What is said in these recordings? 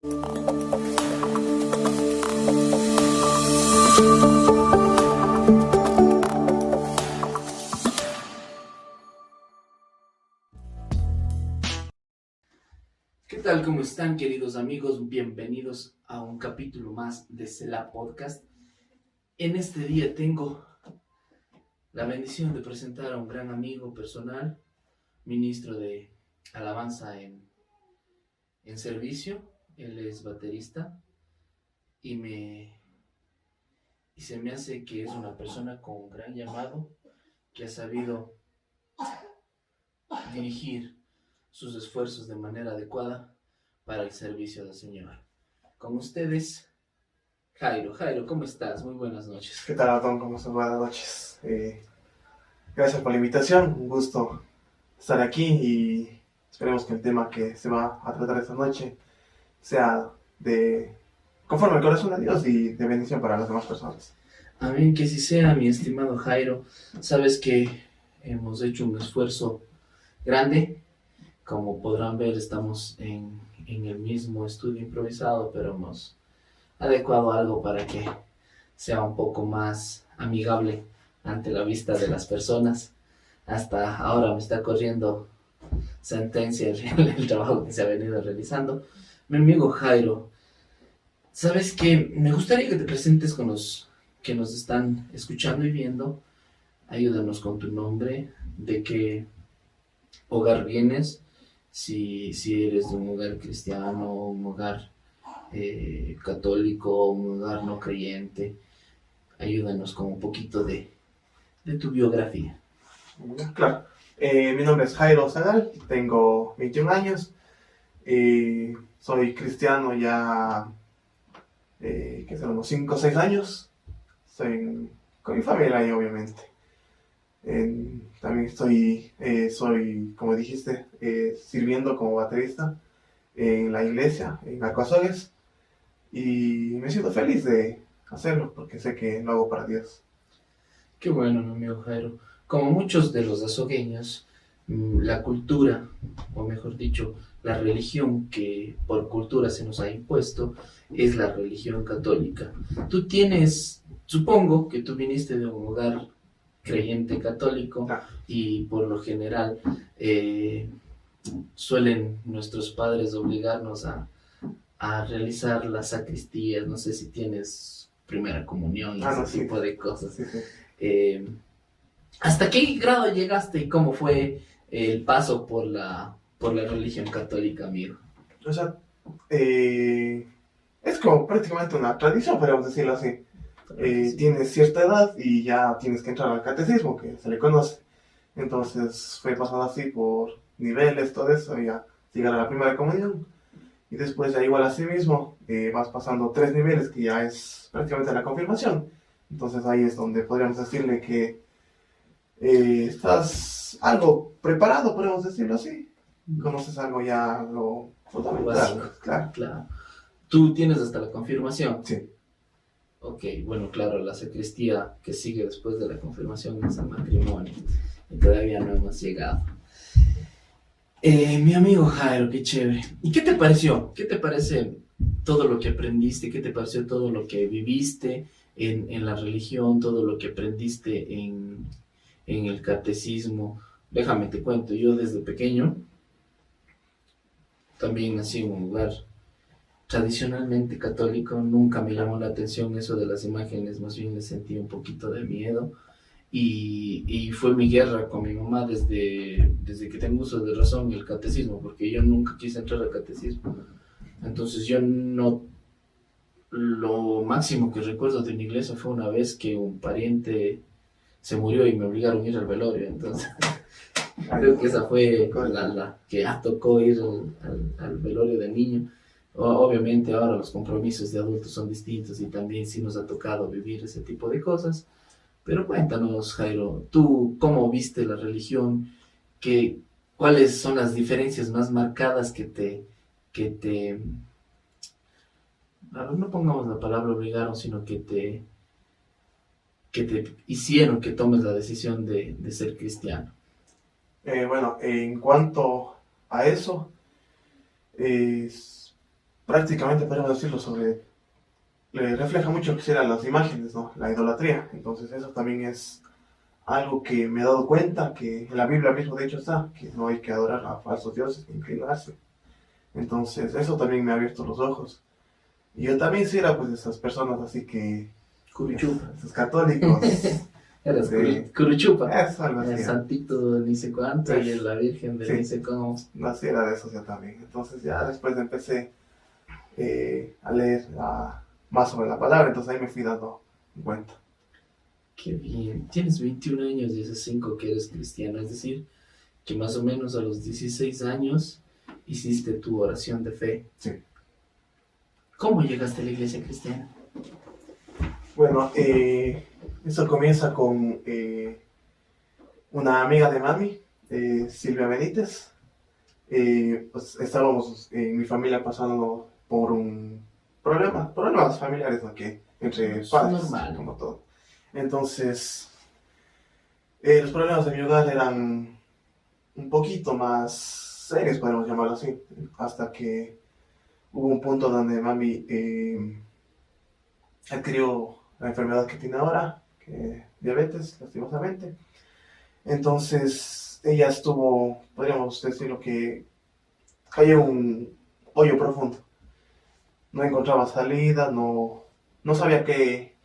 ¿Qué tal? ¿Cómo están, queridos amigos? Bienvenidos a un capítulo más de Cela Podcast. En este día tengo la bendición de presentar a un gran amigo personal, ministro de alabanza en servicio. Él es baterista y se me hace que es una persona con un gran llamado que ha sabido dirigir sus esfuerzos de manera adecuada para el servicio del Señor. Con ustedes, Jairo. Jairo, ¿cómo estás? Muy buenas noches. ¿Qué tal, Adón? ¿Cómo estás? Buenas noches. Gracias por la invitación. Un gusto estar aquí y esperemos que el tema que se va a tratar esta noche sea de conforme al corazón de Dios y de bendición para las demás personas. Amén, que así sea, mi estimado Jairo. Sabes que hemos hecho un esfuerzo grande. Como podrán ver, estamos en el mismo estudio improvisado, pero hemos adecuado algo para que sea un poco más amigable ante la vista de las personas. Hasta ahora me está corriendo sentencia el trabajo que se ha venido realizando. Mi amigo Jairo, sabes que me gustaría que te presentes con los que nos están escuchando y viendo. Ayúdanos con tu nombre, de qué hogar vienes, si eres de un hogar cristiano, un hogar católico, un hogar no creyente. Ayúdanos con un poquito de tu biografía. Claro. Mi nombre es Jairo Zagal, tengo 21 años. Soy cristiano ya, que son unos 5 o 6 años. Estoy con mi familia ahí, obviamente. También soy, como dijiste, sirviendo como baterista en la iglesia, en Alcoazogues, y me siento feliz de hacerlo porque sé que lo hago para Dios. Qué bueno, mi amigo Jairo. Como muchos de los azogueños, la cultura, o mejor dicho, la religión que por cultura se nos ha impuesto es la religión católica. Tú tienes, supongo que tú viniste de un hogar creyente católico y por lo general suelen nuestros padres obligarnos a realizar las sacristías. No sé si tienes primera comunión y ese tipo de cosas. Sí. ¿Hasta qué grado llegaste y cómo fue el paso por la religión católica, amigo? O sea, es como prácticamente una tradición, podríamos decirlo así. Tienes cierta edad y ya tienes que entrar al catecismo, que se le conoce. Entonces fue pasando así por niveles, todo eso, y ya llegar a la primera comunión. Y después ya igual así mismo, vas pasando 3 niveles, que ya es prácticamente la confirmación. Entonces ahí es donde podríamos decirle que estás algo preparado, podemos decirlo así. Conoces algo ya lo fundamental. Claro. ¿Tú tienes hasta la confirmación? Sí. Ok, bueno, claro, la sacristía que sigue después de la confirmación es el matrimonio. Y todavía no hemos llegado. Mi amigo Jairo, qué chévere. ¿Y qué te pareció? ¿Qué te parece todo lo que aprendiste? ¿Qué te pareció todo lo que viviste en la religión? Todo lo que aprendiste en el catecismo. Déjame te cuento, yo desde pequeño también nací en un lugar tradicionalmente católico. Nunca me llamó la atención eso de las imágenes, más bien le sentí un poquito de miedo. Y fue mi guerra con mi mamá desde que tengo uso de razón, el catecismo, porque yo nunca quise entrar al catecismo. Entonces yo no... Lo máximo que recuerdo de mi iglesia fue una vez que un pariente se murió y me obligaron a ir al velorio. Entonces creo que esa fue la que tocó ir al velorio de niño. Obviamente ahora los compromisos de adultos son distintos y también sí nos ha tocado vivir ese tipo de cosas. Pero cuéntanos, Jairo, ¿tú cómo viste la religión? ¿Cuáles son las diferencias más marcadas que te... A ver, no pongamos la palabra obligaron, sino que te hicieron que tomes la decisión de ser cristiano? Bueno, en cuanto a eso, prácticamente podemos decirlo sobre, le refleja mucho que serán las imágenes, ¿no? La idolatría. Entonces eso también es algo que me he dado cuenta, que en la Biblia mismo de hecho está, que no hay que adorar a falsos dioses, ni inclinarse. Entonces eso también me ha abierto los ojos. Y yo también sí era pues de esas personas así que, Curuchupa. esos católicos, Eras de, Curuchupa. eso, algo así. El santito de ni sé cuánto y la virgen de Sí. ni sé cómo. Así era de esos yo también. Entonces ya después empecé a leer más sobre la palabra, entonces ahí me fui dando cuenta. Qué bien. Tienes 21 años y hace 5 que eres cristiano, es decir, que más o menos a los 16 años hiciste tu oración de fe. Sí. ¿Cómo llegaste a la iglesia cristiana? Bueno, eso comienza con una amiga de mami, Silvia Benítez. Pues estábamos en mi familia pasando por un problemas familiares, ¿no? Que entre Es padres, normal. como todo. Entonces, los problemas de mi hogar eran un poquito más serios, podemos llamarlo así, hasta que hubo un punto donde mami adquirió la enfermedad que tiene ahora, que diabetes, lastimosamente. Entonces, ella estuvo, podríamos decirlo que cayó en un hoyo profundo. No encontraba salida, no sabía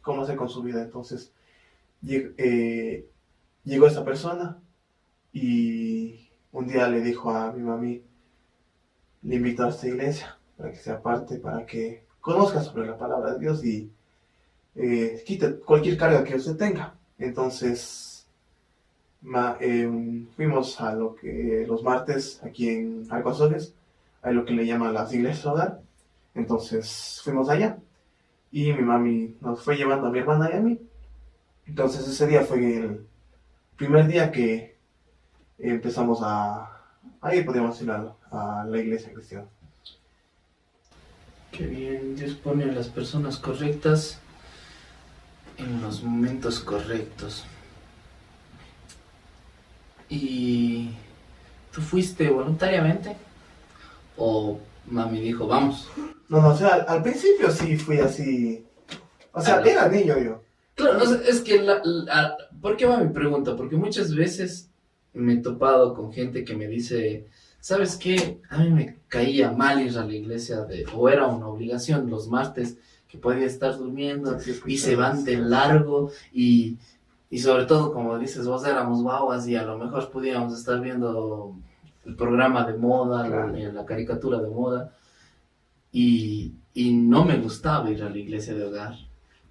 cómo hacer con su vida. Entonces, llegó esa persona y un día le dijo a mi mami, le invito a esta iglesia para que sea parte, para que conozca sobre la palabra de Dios y quite cualquier carga que usted tenga. Entonces, fuimos a lo que los martes aquí en Arco Azogues, a lo que le llaman las iglesias hogar. Entonces fuimos allá y mi mami nos fue llevando a mi hermana y a mí. Entonces ese día fue el primer día que empezamos a ir, podríamos decir, a la iglesia cristiana. Qué bien, Dios pone a las personas correctas en los momentos correctos. ¿Y tú fuiste voluntariamente? ¿O mami dijo, vamos? No, o sea, al principio sí fui así, o sea, era niño yo. Claro, o sea, es que, ¿por qué va mi pregunta? Porque muchas veces me he topado con gente que me dice, ¿sabes qué? A mí me caía mal ir a la iglesia, o era una obligación los martes, que podía estar durmiendo, Sí, y se van de largo, y sobre todo, como dices, vos éramos guaguas, y a lo mejor podíamos estar viendo el programa de moda, Claro. la caricatura de moda, y no me gustaba ir a la iglesia de hogar.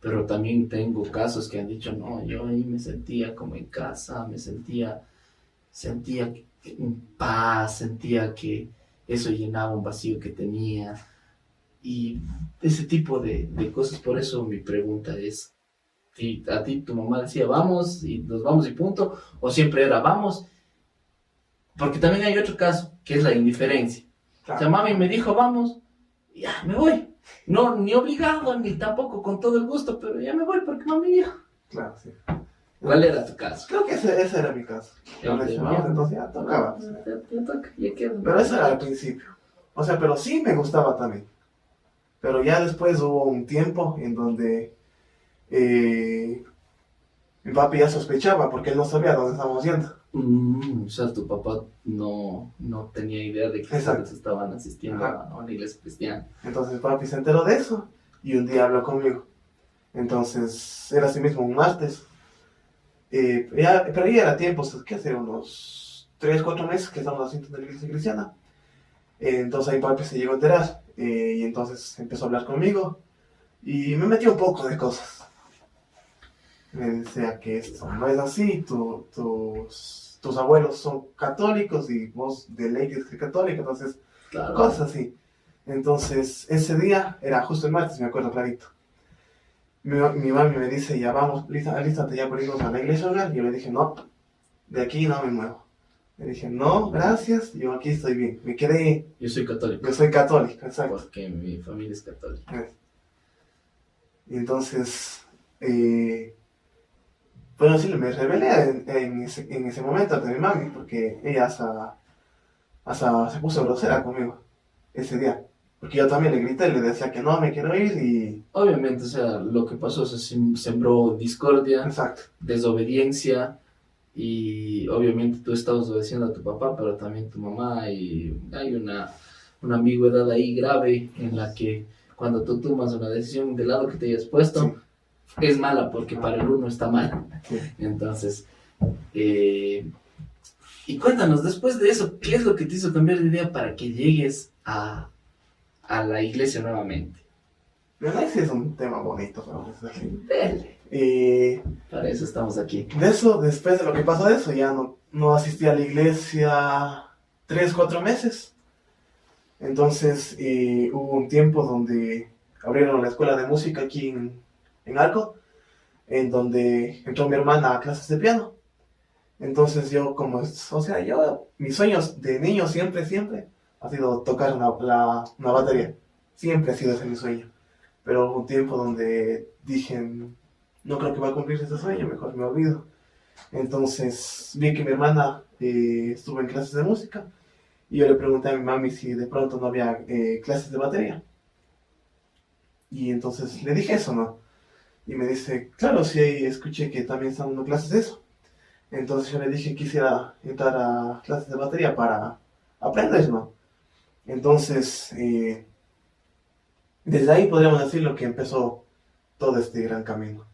Pero también tengo casos que han dicho, no, yo ahí me sentía como en casa, me sentía en paz, sentía que eso llenaba un vacío que tenía. Y ese tipo de cosas, por eso mi pregunta es, si a ti tu mamá decía, vamos, y nos vamos y punto, o siempre era, vamos, porque también hay otro caso, que es la indiferencia. Claro. O sea, mami me dijo, vamos, y ya, me voy. No, ni obligado, ni tampoco con todo el gusto, pero ya me voy porque mami dijo. Claro, sí. ¿Cuál era tu caso? Creo que ese era mi caso. Entonces ya tocaba. Ya toca, ya queda. Pero eso era al principio. O sea, pero sí me gustaba también. Pero ya después hubo un tiempo en donde mi papi ya sospechaba porque él no sabía dónde estábamos yendo. O sea, tu papá no tenía idea de que Exacto. ustedes estaban asistiendo Ajá. a una iglesia cristiana. Entonces papi se enteró de eso y un día habló conmigo. Entonces era así mismo un martes. Pero ya era tiempo, ¿qué hace? Unos 3, 4 meses que estamos haciendo en la iglesia cristiana. Entonces ahí papi se llegó a enterar y entonces empezó a hablar conmigo y me metió un poco de cosas. Me decía que esto no es así, tus abuelos son católicos y vos de ley tienes que ser católico, entonces Claro. cosas así. Entonces ese día era justo el martes, me acuerdo clarito. Mi mami me dice, ya vamos, alístate ya por irnos a la iglesia hogar. Y yo le dije, no, de aquí no me muevo. Le dije, no, gracias, yo aquí estoy bien. Me quedé, Yo soy católico. yo soy católico, exacto. Porque mi familia es católica. Y entonces, bueno, sí, me rebelé en ese momento ante mi mami, porque ella hasta se puso grosera conmigo ese día. Porque yo también le grité, le decía que no, me quiero ir y... Obviamente, o sea, lo que pasó se sembró discordia, Exacto. desobediencia, y obviamente tú estabas obedeciendo a tu papá, pero también tu mamá, y hay una ambigüedad ahí grave en la que cuando tú tomas una decisión del lado que te hayas puesto, Sí. es mala porque para el uno está mal. Sí. Entonces, y cuéntanos, después de eso, ¿qué es lo que te hizo cambiar de idea para que llegues a la iglesia nuevamente? Pero ese es un tema bonito, vamos a decir. Dele. Y Para eso estamos aquí. de eso, después de lo que pasó de eso, ya no asistí a la iglesia 3, 4 meses. Entonces hubo un tiempo donde abrieron la escuela de música aquí en Arco, en donde entró mi hermana a clases de piano. Entonces yo mis sueños de niño siempre ha sido tocar una batería. Siempre ha sido ese mi sueño. Pero hubo un tiempo donde dije, no creo que va a cumplirse ese sueño, mejor me olvido. Entonces vi que mi hermana estuvo en clases de música y yo le pregunté a mi mami si de pronto no había clases de batería. Y entonces le dije eso, ¿no? Y me dice, claro, sí, escuché que también están dando clases de eso. Entonces yo le dije que quisiera entrar a clases de batería para aprender, ¿no? Entonces, desde ahí podríamos decir lo que empezó todo este gran camino.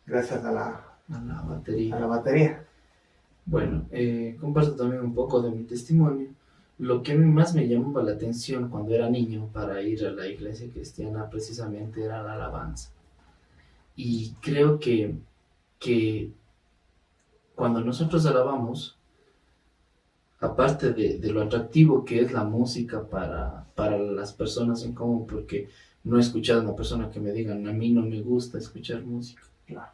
Gracias a la batería. A la batería. Bueno, comparto también un poco de mi testimonio. Lo que más me llamaba la atención cuando era niño para ir a la iglesia cristiana precisamente era la alabanza. Y creo que cuando nosotros alabamos, aparte de lo atractivo que es la música para las personas en común, porque no he escuchado a una persona que me diga, a mí no me gusta escuchar música. Claro.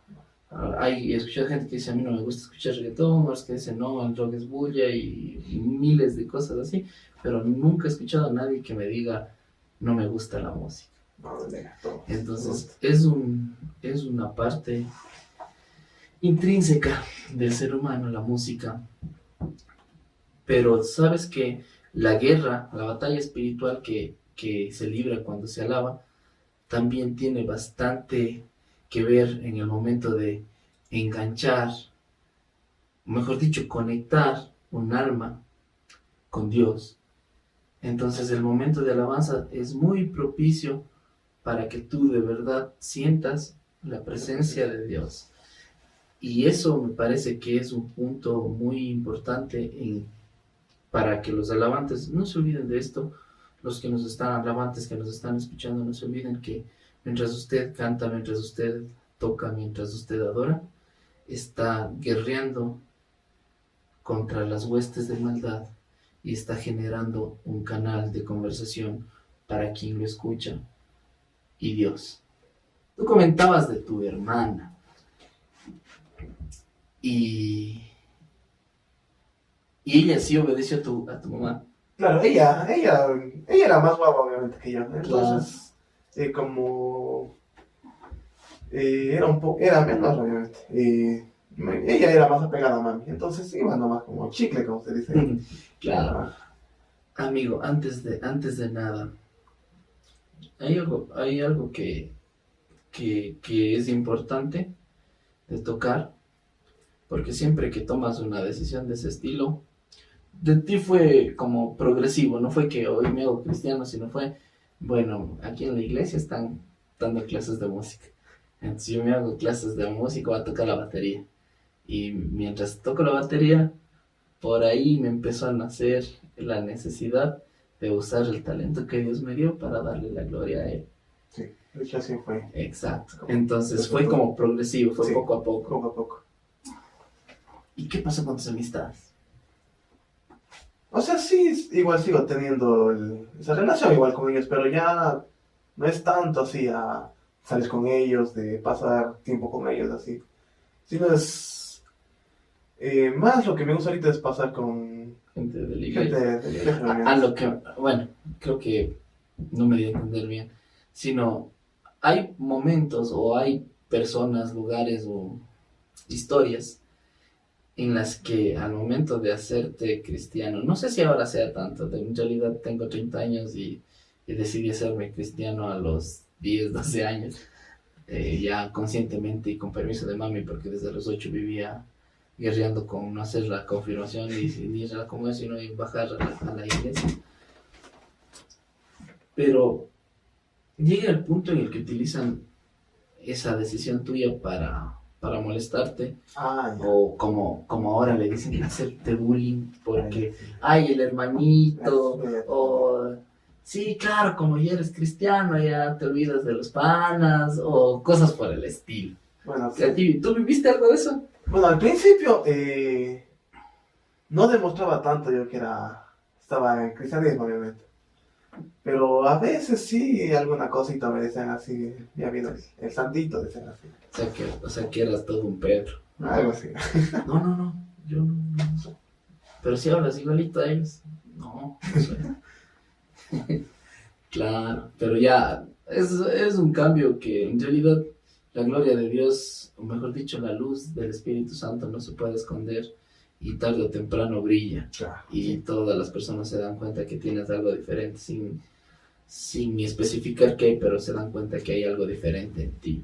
He escuchado gente que dice, a mí no me gusta escuchar reggaetón, otros que dicen, no, el rock es bulla y miles de cosas así, pero nunca he escuchado a nadie que me diga, no me gusta la música. Entonces, es una parte intrínseca del ser humano, la música. Pero sabes que la guerra, la batalla espiritual que se libra cuando se alaba, también tiene bastante que ver en el momento de enganchar, mejor dicho, conectar un alma con Dios. Entonces el momento de alabanza es muy propicio para que tú de verdad sientas la presencia de Dios. Y eso me parece que es un punto muy importante para que los alabantes no se olviden de esto. Los que nos están alabantes, que nos están escuchando, no se olviden que mientras usted canta, mientras usted toca, mientras usted adora, está guerreando contra las huestes de maldad y está generando un canal de conversación para quien lo escucha y Dios. Tú comentabas de tu hermana y ella sí obedeció a tu mamá. Claro, ella era más guapa obviamente que yo. Entonces, como era menor obviamente. Ella era más apegada a mami. Entonces iba nomás como chicle, como se dice. Claro. Amigo, antes de nada, hay algo que es importante de tocar, porque siempre que tomas una decisión de ese estilo, de ti fue como progresivo, no fue que hoy me hago cristiano, sino fue, bueno, aquí en la iglesia están dando clases de música, entonces yo me hago clases de música, voy a tocar la batería, y mientras toco la batería, por ahí me empezó a nacer la necesidad de usar el talento que Dios me dio para darle la gloria a Él. Sí, de hecho así fue. Exacto, entonces fue como progresivo, fue poco a poco. Poco a poco. ¿Y qué pasó con tus amistades? O sea, sí, igual sigo teniendo esa relación igual con ellos, pero ya no es tanto así a salir con ellos, de pasar tiempo con ellos, así. Sino es más lo que me gusta ahorita es pasar con Gente de la iglesia. Gente de la iglesia. A lo que, bueno, creo que no me di a entender bien, sino hay momentos o hay personas, lugares o historias en las que al momento de hacerte cristiano, no sé si ahora sea tanto, en realidad tengo 30 años y y decidí hacerme cristiano a los 10, 12 años, ya conscientemente y con permiso de mami, porque desde los 8 vivía guerreando con no hacer la confirmación y ni ir a la comunión, sino ir bajar a la iglesia. Pero llega el punto en el que utilizan esa decisión tuya para molestarte, o como ahora le dicen, hacerte bullying, porque hay el hermanito, o sí, claro, como ya eres cristiano, ya te olvidas de los panas, o cosas por el estilo. Bueno, sí. ¿Tú viviste algo de eso? Bueno, al principio no demostraba tanto yo que estaba en cristianismo, obviamente. Pero a veces sí, alguna cosita me decían así, ya vino el santito, decían así. O sea que eras todo un Pedro. Algo así. No, yo no. Pero si hablas igualito a ellos. No soy. Claro, pero ya es un cambio que en realidad la gloria de Dios, o mejor dicho, la luz del Espíritu Santo no se puede esconder y tarde o temprano brilla. Claro. Y todas las personas se dan cuenta que tienes algo diferente sin especificar qué, pero se dan cuenta que hay algo diferente en ti.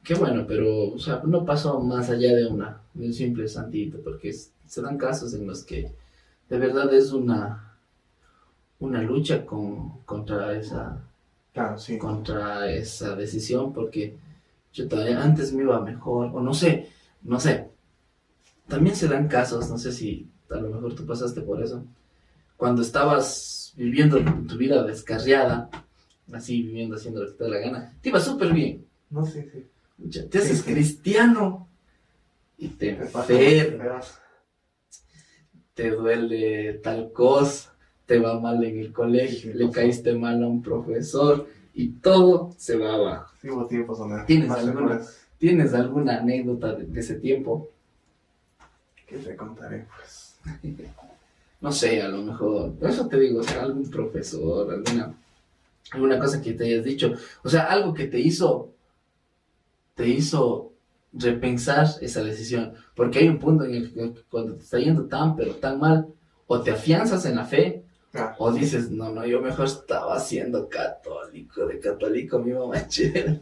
Qué bueno, pero o sea, no pasó más allá de un simple santito, porque se dan casos en los que de verdad es una lucha contra esa Claro, sí. contra esa decisión, porque yo todavía antes me iba mejor, o no sé, también se dan casos, no sé si a lo mejor tú pasaste por eso, cuando estabas viviendo tu vida descarriada, así viviendo, haciendo lo que te da la gana, te iba súper bien. No, sí. Te haces cristiano y te enfermas, te duele tal cosa, te va mal en el colegio, le caíste mal a un profesor y todo se va abajo. Sí, hubo tiempos donde... ¿Tienes alguna anécdota de ese tiempo? ¿Qué te contaré, pues? No sé, a lo mejor, eso te digo, o sea, algún profesor, alguna cosa que te hayas dicho, o sea, algo que te hizo repensar esa decisión, porque hay un punto en el que cuando te está yendo tan, pero tan mal, o te afianzas en la fe, o dices, no, yo mejor estaba siendo católico, de católico mi mamá chévere.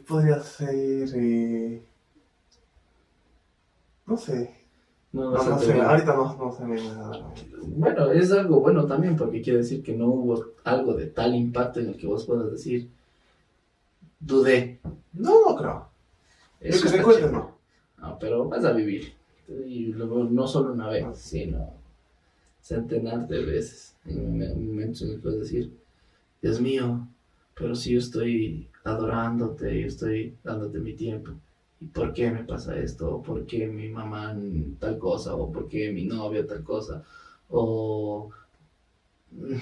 Podría ser, no sé. No sé, ahorita no se me viene nada. Bueno, es algo bueno también, porque quiere decir que no hubo algo de tal impacto en el que vos puedas decir, dudé. No creo. Yo que recuerdes, no. No, pero vas a vivir. Y luego no solo una vez, sino centenar de veces. En un momento en el que vas a decir, Dios mío, pero si yo estoy adorándote, yo estoy dándote mi tiempo. ¿Y por qué me pasa esto? ¿O por qué mi mamá tal cosa? ¿O por qué mi novio tal cosa? O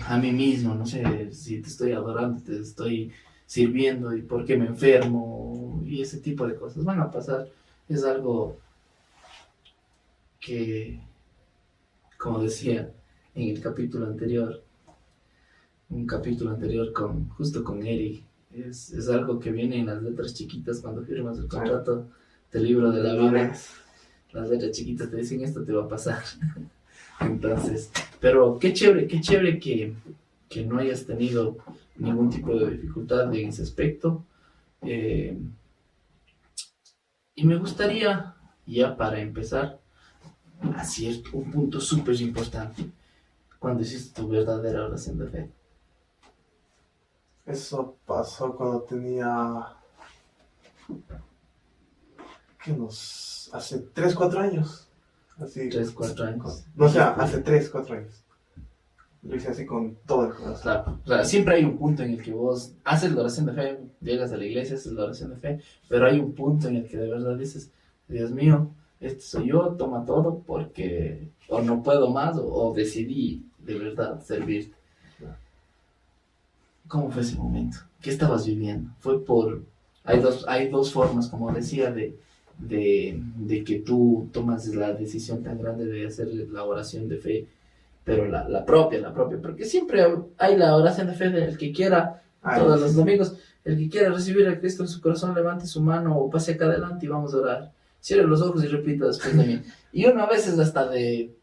a mí mismo, no sé, si te estoy adorando, te estoy sirviendo y por qué me enfermo y ese tipo de cosas van a pasar. Es algo que, como decía en el capítulo anterior, justo con Eric, es algo que viene en las letras chiquitas cuando firmas el contrato del libro de la vida. Las letras chiquitas te dicen esto te va a pasar. Entonces, pero qué chévere que no hayas tenido ningún tipo de dificultad en ese aspecto. Y me gustaría, ya para empezar, así un punto súper importante, cuando hiciste tu verdadera oración de fe. Eso pasó cuando tenía... hace 3-4 años. Así. 3-4 años. No, o sea, hace 3-4 años. Lo hice así con todo el corazón. Claro. O sea, siempre hay un punto en el que vos haces la oración de fe, llegas a la iglesia, haces la oración de fe, pero hay un punto en el que de verdad dices, Dios mío, este soy yo, toma todo, porque o no puedo más, o decidí de verdad servirte. ¿Cómo fue ese momento? ¿Qué estabas viviendo? Hay dos formas, como decía, de que tú tomas la decisión tan grande de hacer la oración de fe, pero la propia, porque siempre hay la oración de fe del que quiera, todos los domingos, el que quiera recibir a Cristo en su corazón, levante su mano o pase acá adelante y vamos a orar. Cierre los ojos y repita después de mí. Y uno a veces hasta de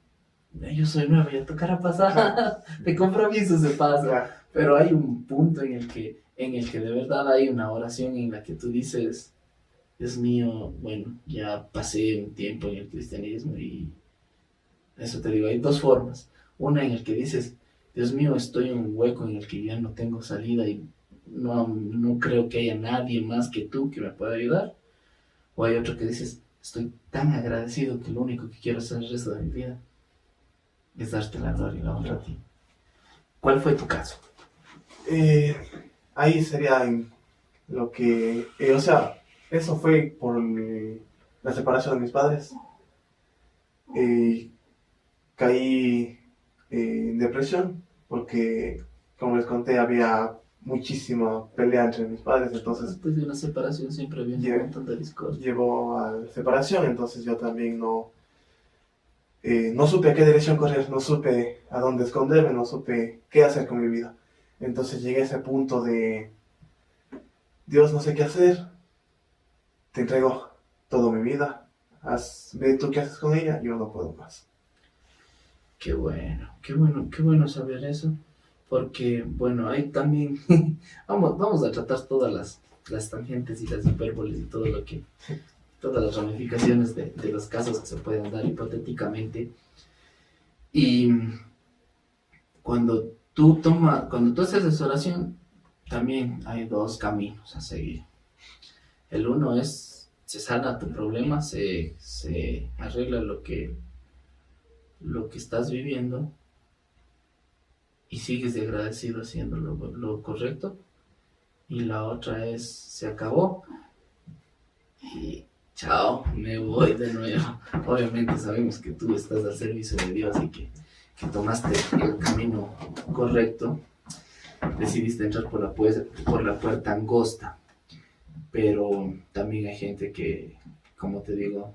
yo soy nuevo, ya tocará pasar, de compromiso se pasa. Claro. Pero hay un punto en el que de verdad hay una oración en la que tú dices, Dios mío, bueno, ya pasé un tiempo en el cristianismo y eso te digo, hay dos formas. Una en el que dices, Dios mío, estoy en un hueco en el que ya no tengo salida y no creo que haya nadie más que tú que me pueda ayudar. O hay otro que dices, estoy tan agradecido que lo único que quiero hacer el resto de mi vida es darte la gloria y la honra a ti. ¿Cuál fue tu caso? Ahí sería en lo que, o sea, eso fue por la separación de mis padres. Caí en depresión porque, como les conté, había muchísima pelea entre mis padres, entonces Después de una separación siempre había un montón de discordia. llevó a la separación, entonces yo también no supe a qué dirección correr, no supe a dónde esconderme, no supe qué hacer con mi vida. Entonces llegué a ese punto de, Dios, no sé qué hacer, te entrego toda mi vida, ve tú qué haces con ella, yo no puedo más. Qué bueno saber eso. Porque, bueno, hay también, vamos a tratar todas las tangentes y las hipérboles y todas las ramificaciones de los casos que se pueden dar hipotéticamente. Y cuando tú haces oración, también hay dos caminos a seguir. El uno es, se sana tu problema, se arregla lo que estás viviendo y sigues de agradecido haciendo lo correcto. Y la otra es, se acabó y chao, me voy de nuevo. Obviamente sabemos que tú estás al servicio de Dios y que tomaste el camino correcto, decidiste entrar por la puerta angosta, pero también hay gente que, como te digo,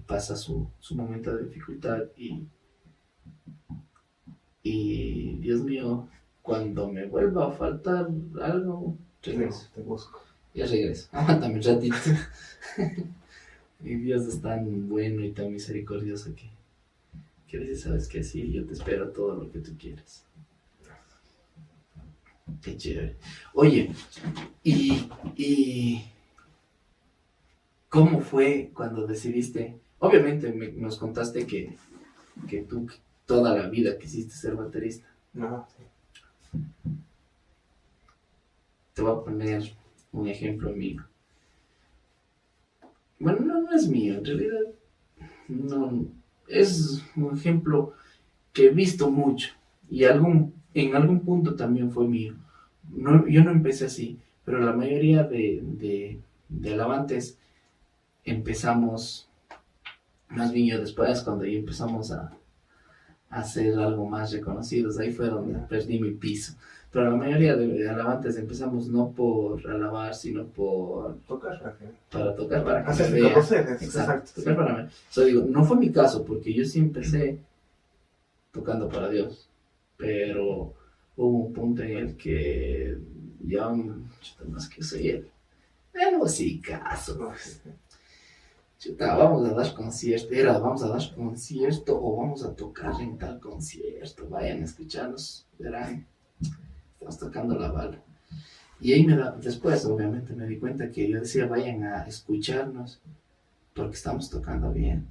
pasa su momento de dificultad y Dios mío, cuando me vuelva a faltar algo, regreso. Te busco. Ya regreso, aguántame un ratito. Y Dios es tan bueno y tan misericordioso que dice, sabes que sí, yo te espero todo lo que tú quieras. Qué chévere. Oye, y ¿cómo fue cuando decidiste? Obviamente nos contaste que tú toda la vida quisiste ser baterista. No, sí. Te voy a poner un ejemplo mío. Bueno, no es mío, en realidad no, es un ejemplo que he visto mucho y en algún punto también fue mío. No, yo no empecé así, pero la mayoría de alabantes empezamos, más bien yo después, cuando ya empezamos a ser algo más reconocidos, ahí fue donde perdí mi piso. Pero la mayoría de alabantes empezamos no por alabar, sino por Tocar, para tocar, para que hacerse me vean. conocer, Exacto, sí. tocar para mí. O sea, digo, no fue mi caso, porque yo sí empecé tocando para Dios, pero hubo un punto en el que ya, más que soy el musicazo. No, Pues. Chuta, vamos a dar concierto, vamos a dar concierto o vamos a tocar en tal concierto, vayan a escucharnos, verán, estamos tocando la bala. Y ahí después obviamente me di cuenta que yo decía, vayan a escucharnos porque estamos tocando bien.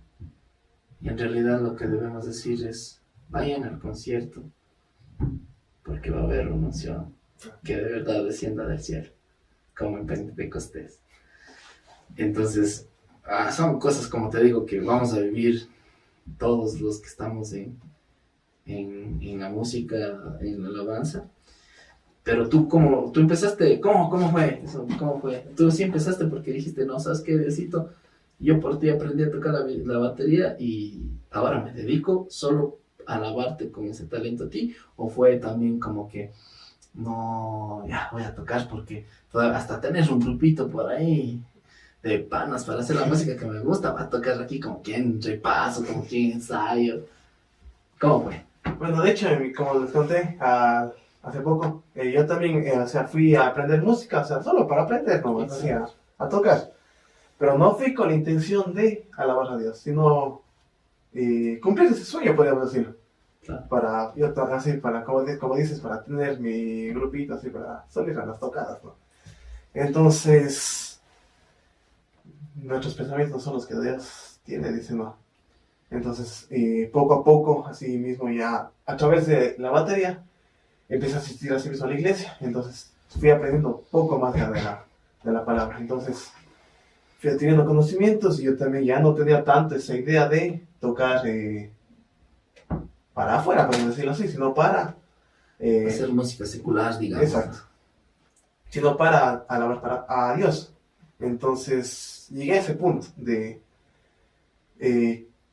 Y en realidad lo que debemos decir es, vayan al concierto porque va a haber una unción que de verdad descienda del cielo, como en Pentecostés. Entonces, son cosas, como te digo, que vamos a vivir todos los que estamos en la música, en la alabanza. Pero tú empezaste, ¿cómo fue eso? ¿Cómo fue? Tú sí empezaste porque dijiste, no, ¿sabes qué, Diosito? Yo por ti aprendí a tocar la batería y ahora me dedico solo a alabarte con ese talento a ti. ¿O fue también como que, no, ya voy a tocar porque hasta tener un grupito por ahí de panas para hacer la música que me gusta, va a tocar aquí como quien repaso, como quien ensayo? ¿Cómo fue? Bueno, de hecho, como les conté hace poco, yo también, o sea, fui a aprender música, o sea, solo para aprender, ¿no? Así, a tocar. Pero no fui con la intención de alabar a Dios, sino cumplir ese sueño, podríamos decirlo. Claro. así, como dices, para tener mi grupito, así, para salir a las tocadas, ¿no? Entonces, nuestros pensamientos son los que Dios tiene, dice, ¿no? Entonces, poco a poco, así mismo ya, a través de la batería, empecé a asistir así mismo a la iglesia. Entonces, fui aprendiendo poco más ya de la palabra. Entonces, fui adquiriendo conocimientos y yo también ya no tenía tanto esa idea de tocar para afuera, por decirlo así, sino para... Hacer música secular, digamos. Exacto. Sino para alabar a Dios. Entonces, llegué a ese punto de...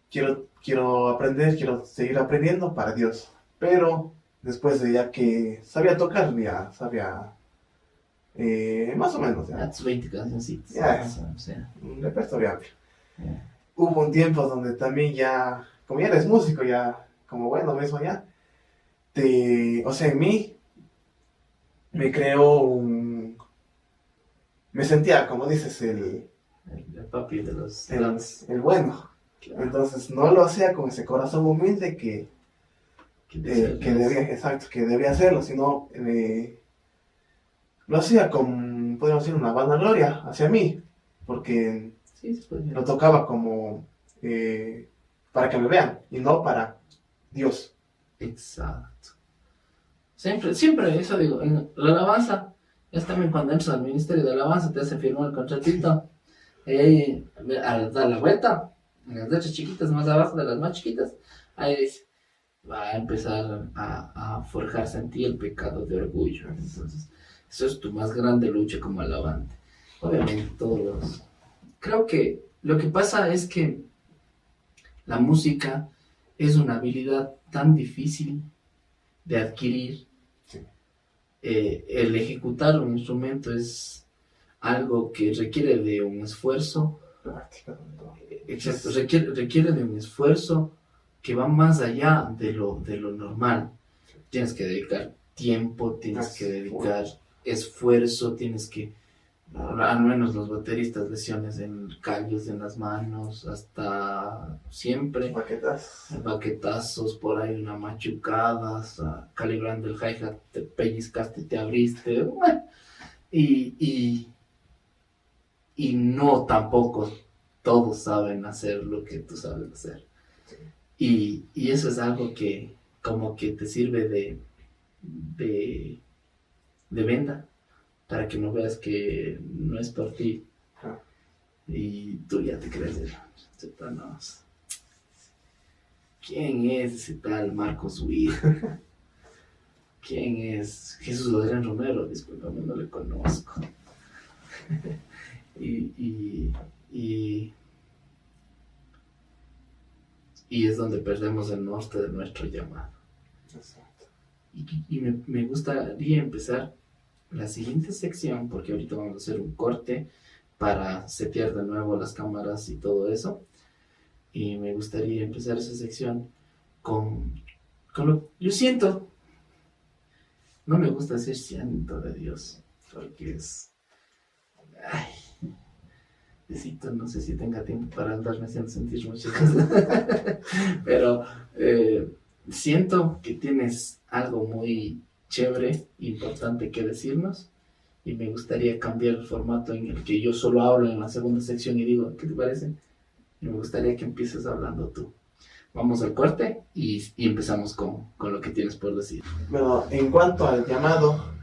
quiero aprender, quiero seguir aprendiendo para Dios. Pero después de ya que sabía tocar, ya sabía más o menos. Ya tus 20 cancioncitas. Ya Más o menos, ya. un repertorio amplio. Ya. Hubo un tiempo donde también ya, como ya eres músico, ya, como bueno, mismo ya, o sea, en mí me creó me sentía, como dices, El papi de los el, dance. el bueno. Claro. Entonces no lo hacía con ese corazón humilde que debía hacerlo, sino lo hacía con, podríamos decir, una vanagloria hacia mí, porque Sí, se puede. lo tocaba como para que me vean y no para Dios. Exacto. Siempre eso digo, en la alabanza, es también cuando entras al ministerio de alabanza, te hace firmar el contratito, y ahí al dar la vuelta, en las letras chiquitas más abajo de las más chiquitas, ahí dice, va a empezar a forjarse en ti el pecado de orgullo. Entonces, eso es tu más grande lucha como alabante. Obviamente creo que lo que pasa es que la música es una habilidad tan difícil de adquirir. Sí. El ejecutar un instrumento es algo que requiere de un esfuerzo. Exacto, requiere de un esfuerzo que va más allá de lo normal. Tienes que dedicar tiempo, tienes que dedicar esfuerzo, tienes que, al menos los bateristas, lesiones en callos en las manos, hasta siempre. Baquetazos, por ahí una machucada, calibrando el hi-hat, te pellizcaste, te abriste, bueno, y no tampoco todos saben hacer lo que tú sabes hacer. Y eso es algo que como que te sirve de venda para que no veas que no es por ti. Y tú ya te crees ¿quién es ese tal Marcos Witt? ¿Quién es Jesús Adrián Romero? Discúlpame, no le conozco. y es donde perdemos el norte de nuestro llamado. Exacto. Y me gustaría empezar la siguiente sección, porque ahorita vamos a hacer un corte para setear de nuevo las cámaras y todo eso. Y me gustaría empezar esa sección con lo yo siento. No me gusta decir siento de Dios, porque es... Ay, Diosito, no sé si tenga tiempo para andarme haciendo sentir muchas cosas. Pero siento que tienes algo muy chévere, importante que decirnos. Y me gustaría cambiar el formato en el que yo solo hablo en la segunda sección y digo, ¿qué te parece? Y me gustaría que empieces hablando tú. Vamos al corte y empezamos con lo que tienes por decir. Bueno, en cuanto al llamado,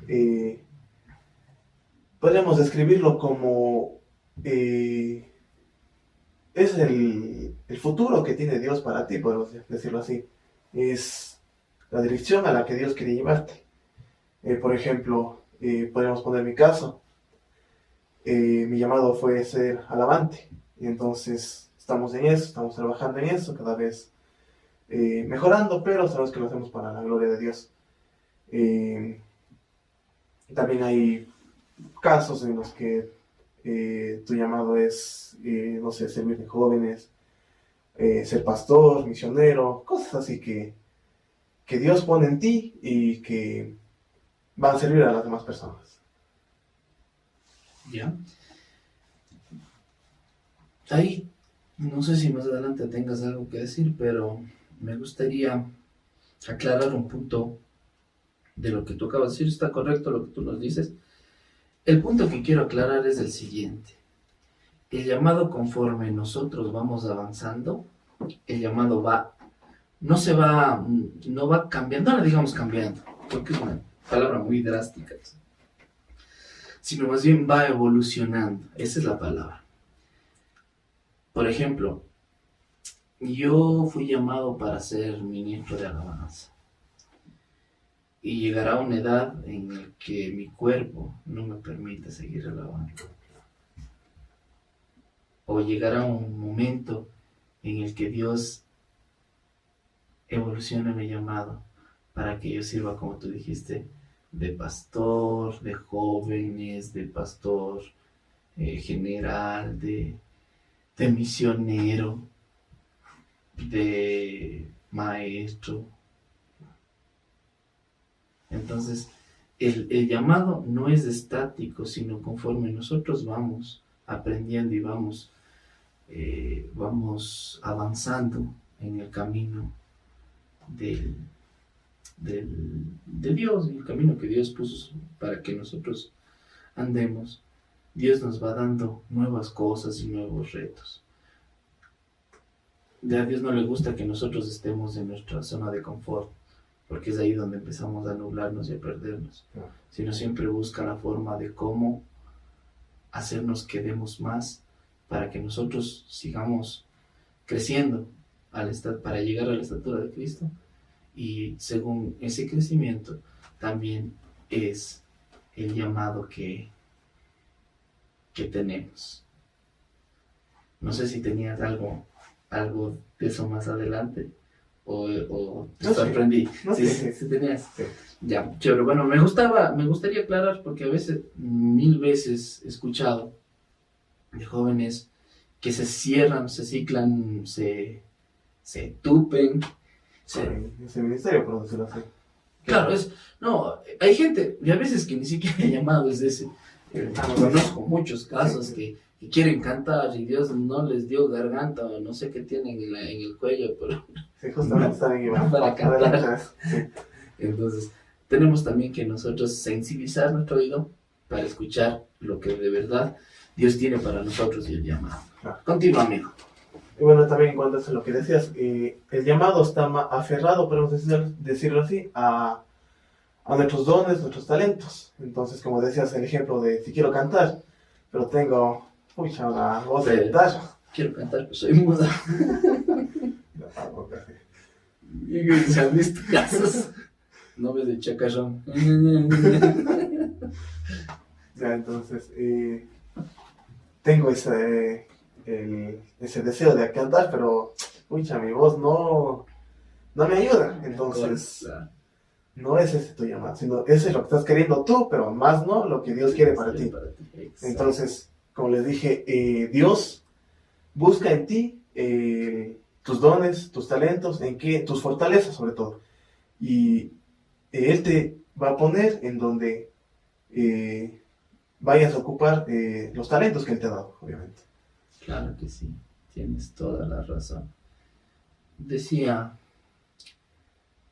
podríamos describirlo como es el futuro que tiene Dios para ti, podemos decirlo así. Es la dirección a la que Dios quiere llevarte. Por ejemplo, podríamos poner mi caso. Mi llamado fue ser alabante. Y entonces estamos en eso, estamos trabajando en eso, cada vez mejorando, pero sabemos que lo hacemos para la gloria de Dios. También hay casos en los que tu llamado es, no sé, servir de jóvenes, ser pastor, misionero, cosas así que Dios pone en ti y que van a servir a las demás personas. ¿Ya? Ahí, no sé si más adelante tengas algo que decir, pero me gustaría aclarar un punto de lo que tú acabas de decir. Está correcto lo que tú nos dices. El punto que quiero aclarar es el siguiente. El llamado, conforme nosotros vamos avanzando, el llamado no va cambiando, no le digamos cambiando, porque es una palabra muy drástica, sino más bien va evolucionando. Esa es la palabra. Por ejemplo, yo fui llamado para ser ministro de alabanza. Y llegará una edad en la que mi cuerpo no me permite seguir alabando. O llegará un momento en el que Dios evolucione mi llamado para que yo sirva, como tú dijiste, de pastor, de jóvenes, de pastor general, de misionero, de maestro. Entonces, el llamado no es estático, sino conforme nosotros vamos aprendiendo y vamos avanzando en el camino de Dios, en el camino que Dios puso para que nosotros andemos. Dios nos va dando nuevas cosas y nuevos retos. A Dios no le gusta que nosotros estemos en nuestra zona de confort, porque es ahí donde empezamos a nublarnos y a perdernos, sino siempre busca la forma de cómo hacernos que demos más para que nosotros sigamos creciendo para llegar a la estatura de Cristo, y según ese crecimiento también es el llamado que tenemos. No sé si tenías algo de eso más adelante. O te No, sorprendí. No, Sí, sí. sí tenías. Sí. Ya, chévere. Bueno, me gustaría aclarar, porque a veces, 1000 veces he escuchado de jóvenes que se cierran, se ciclan, se tupen. Ese ministerio, por decirlo así. Claro, no, hay gente, y a veces que ni siquiera el llamado es ese. Conozco muchos casos que quieren cantar y Dios no les dio garganta o no sé qué tienen en el cuello, pero sí, justamente está bien para cantar. Sí. Entonces, tenemos también que nosotros sensibilizar nuestro oído para escuchar lo que de verdad Dios tiene para nosotros y el llamado. Claro. Continúa, amigo. Y bueno, también en cuanto a lo que decías, el llamado está aferrado, podemos decirlo así, a nuestros dones, nuestros talentos. Entonces, como decías, el ejemplo de si quiero cantar, pero tengo una voz de guitarra. Quiero cantar, pero soy muda. Y se han visto casos. No ves de chacarrón. Ya, entonces, tengo ese deseo de cantar, pero mi voz no me ayuda. Entonces, no es ese tu llamado, sino ese es lo que estás queriendo tú, pero más no lo que Dios quiere para ti. Entonces, como les dije, Dios busca en ti tus dones, tus talentos, tus fortalezas sobre todo. Y Él te va a poner en donde vayas a ocupar los talentos que Él te ha dado, obviamente. Claro que sí, tienes toda la razón. Decía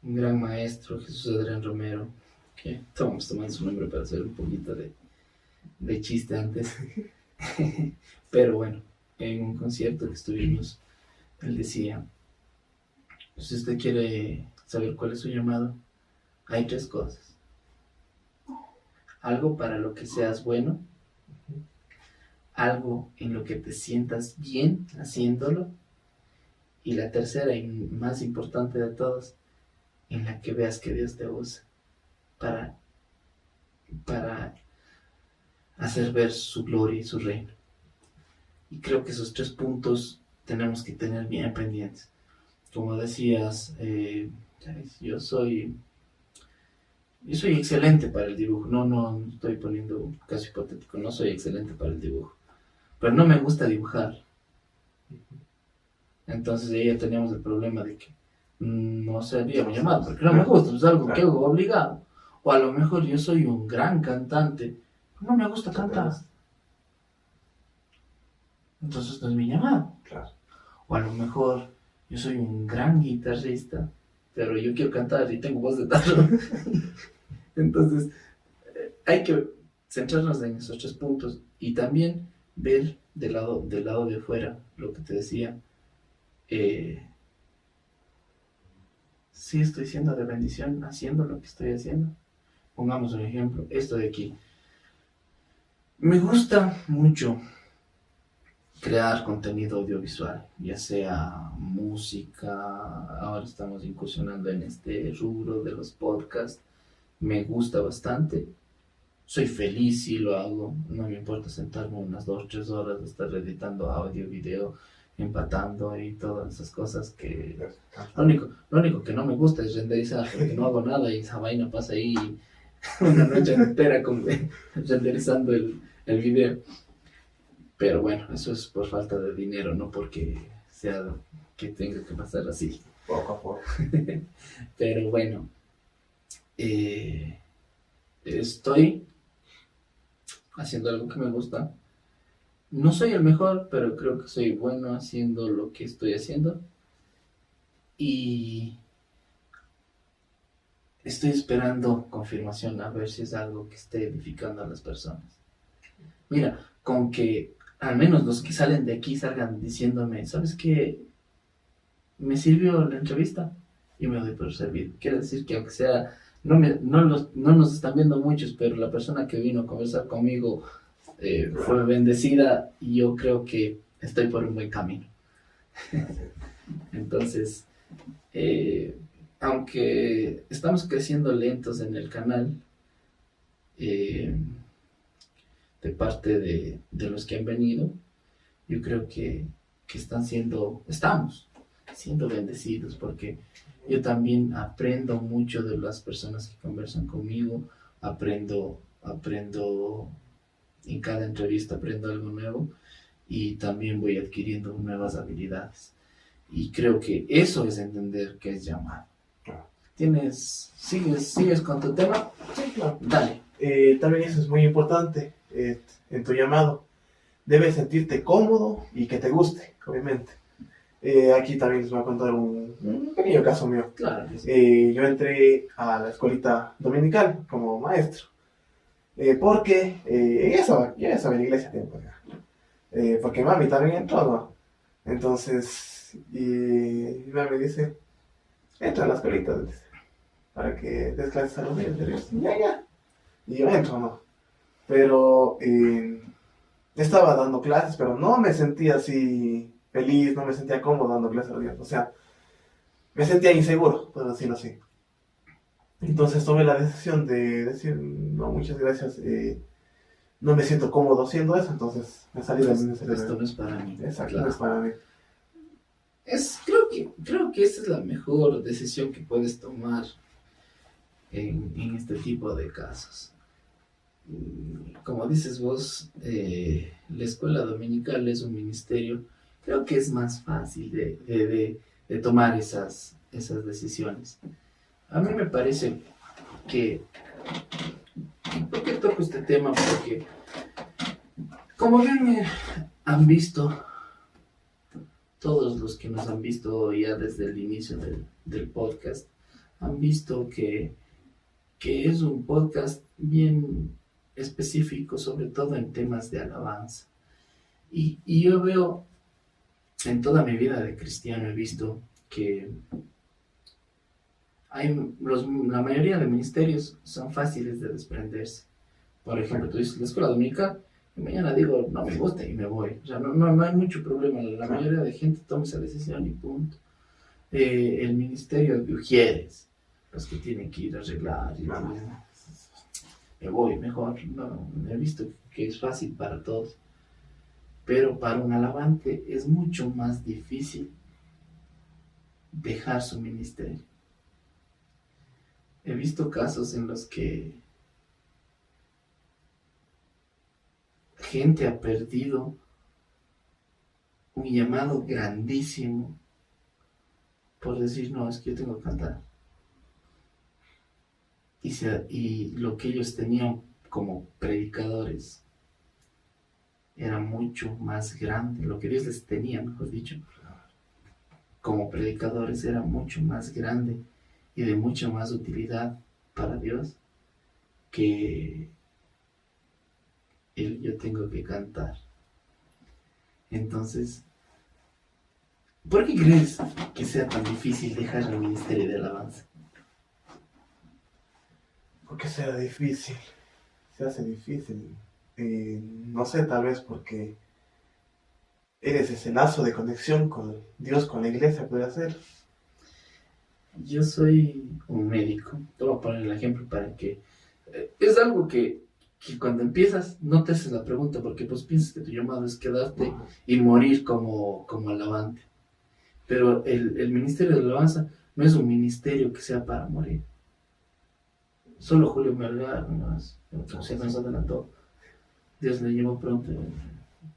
un gran maestro, Jesús Adrián Romero, que estamos tomando su nombre para hacer un poquito de chiste antes, pero bueno, en un concierto que estuvimos, él decía, si usted quiere saber cuál es su llamado, hay 3 cosas: algo para lo que seas bueno, algo en lo que te sientas bien haciéndolo, y la tercera y más importante de todas, en la que veas que Dios te usa para hacer ver su gloria y su reino. Y creo que esos 3 puntos tenemos que tener bien pendientes. Como decías, yo soy excelente para el dibujo. No estoy poniendo un caso hipotético, no soy excelente para el dibujo, pero no me gusta dibujar. Entonces ahí ya teníamos el problema de que no sería mi llamado, porque no me gusta, es algo que hago obligado. O a lo mejor yo soy un gran cantante, pero no me gusta cantar. Entonces no es mi llamado. Claro. O a lo mejor yo soy un gran guitarrista, pero yo quiero cantar y tengo voz de tarro. Entonces, hay que centrarnos en esos 3 puntos y también ver del lado de afuera, lo que te decía. Si estoy siendo de bendición haciendo lo que estoy haciendo. Pongamos un ejemplo, esto de aquí. Me gusta mucho crear contenido audiovisual, ya sea música, ahora estamos incursionando en este rubro de los podcasts, me gusta bastante, soy feliz si lo hago, no me importa sentarme unas 2 o 3 horas de estar editando audio, video, empatando y todas esas cosas que... Lo único que no me gusta es renderizar, porque no hago nada y esa vaina pasa ahí una noche entera renderizando el video. Pero bueno, eso es por falta de dinero, no porque sea que tenga que pasar así. Poco a poco. Pero bueno, estoy haciendo algo que me gusta. No soy el mejor, pero creo que soy bueno haciendo lo que estoy haciendo. Y estoy esperando confirmación a ver si es algo que esté edificando a las personas. Mira, con que al menos los que salen de aquí salgan diciéndome, ¿sabes qué? Me sirvió la entrevista y me doy por servido. Quiere decir que aunque sea, no nos están viendo muchos, pero la persona que vino a conversar conmigo fue bendecida y yo creo que estoy por un buen camino. Entonces, aunque estamos creciendo lentos en el canal, de parte de los que han venido, yo creo que estamos siendo bendecidos, porque yo también aprendo mucho de las personas que conversan conmigo, aprendo en cada entrevista, aprendo algo nuevo y también voy adquiriendo nuevas habilidades. Y creo que eso es entender que es llamado. ¿Sigues con tu tema? Sí, claro. Dale. También eso es muy importante en tu llamado. Debes sentirte cómodo y que te guste, obviamente. Aquí también les voy a contar un pequeño caso mío. Claro que sí. Yo entré a la escuelita dominical como maestro. Porque yo ya estaba en la iglesia tiempo ya. Porque mami también entró, ¿no? Entonces, y mami dice, entra a la escuelita, dice, para que des clases a los niños. Ya. Y yo entro, ¿no? Pero estaba dando clases, pero no me sentía así feliz, no me sentía cómodo dando clases a los niños. O sea, me sentía inseguro, por decirlo así. Entonces tomé la decisión de decir, no, muchas gracias, no me siento cómodo haciendo eso, entonces me salí de mi Esto no es para mí. Exacto, Claro. no es para mí. Creo que esta es la mejor decisión que puedes tomar en este tipo de casos. Como dices vos, la escuela dominical es un ministerio. Creo que es más fácil de tomar esas decisiones. A mí me parece que... ¿Por qué toco este tema? Porque, como bien han visto, todos los que nos han visto ya desde el inicio del podcast, han visto que es un podcast bien específico, sobre todo en temas de alabanza. Y yo veo, en toda mi vida de cristiano, he visto que la mayoría de ministerios son fáciles de desprenderse. Por ejemplo, tú dices la escuela dominical, y mañana digo, no me gusta y me voy. O sea, no hay mucho problema. La mayoría de gente toma esa decisión y punto. El ministerio de Ujieres, los que tienen que ir a arreglar, y me voy mejor. No, he visto que es fácil para todos. Pero para un alabante es mucho más difícil dejar su ministerio. He visto casos en los que gente ha perdido un llamado grandísimo por decir, no, es que yo tengo que cantar. Y lo que ellos tenían como predicadores era mucho más grande, lo que Dios les tenía, mejor dicho, como predicadores era mucho más grande y de mucha más utilidad para Dios que el yo tengo que cantar. Entonces, ¿por qué crees que sea tan difícil dejar el ministerio de alabanza? Porque sea difícil, se hace difícil. No sé, tal vez porque eres ese lazo de conexión con Dios, con la iglesia, puede ser. Yo soy un médico. Te voy a poner el ejemplo para que... es algo que cuando empiezas no te haces la pregunta porque pues piensas que tu llamado es quedarte y morir como alabante. Pero el ministerio de alabanza no es un ministerio que sea para morir. Solo Julio Melgar, se nos adelantó. Dios le llevó pronto.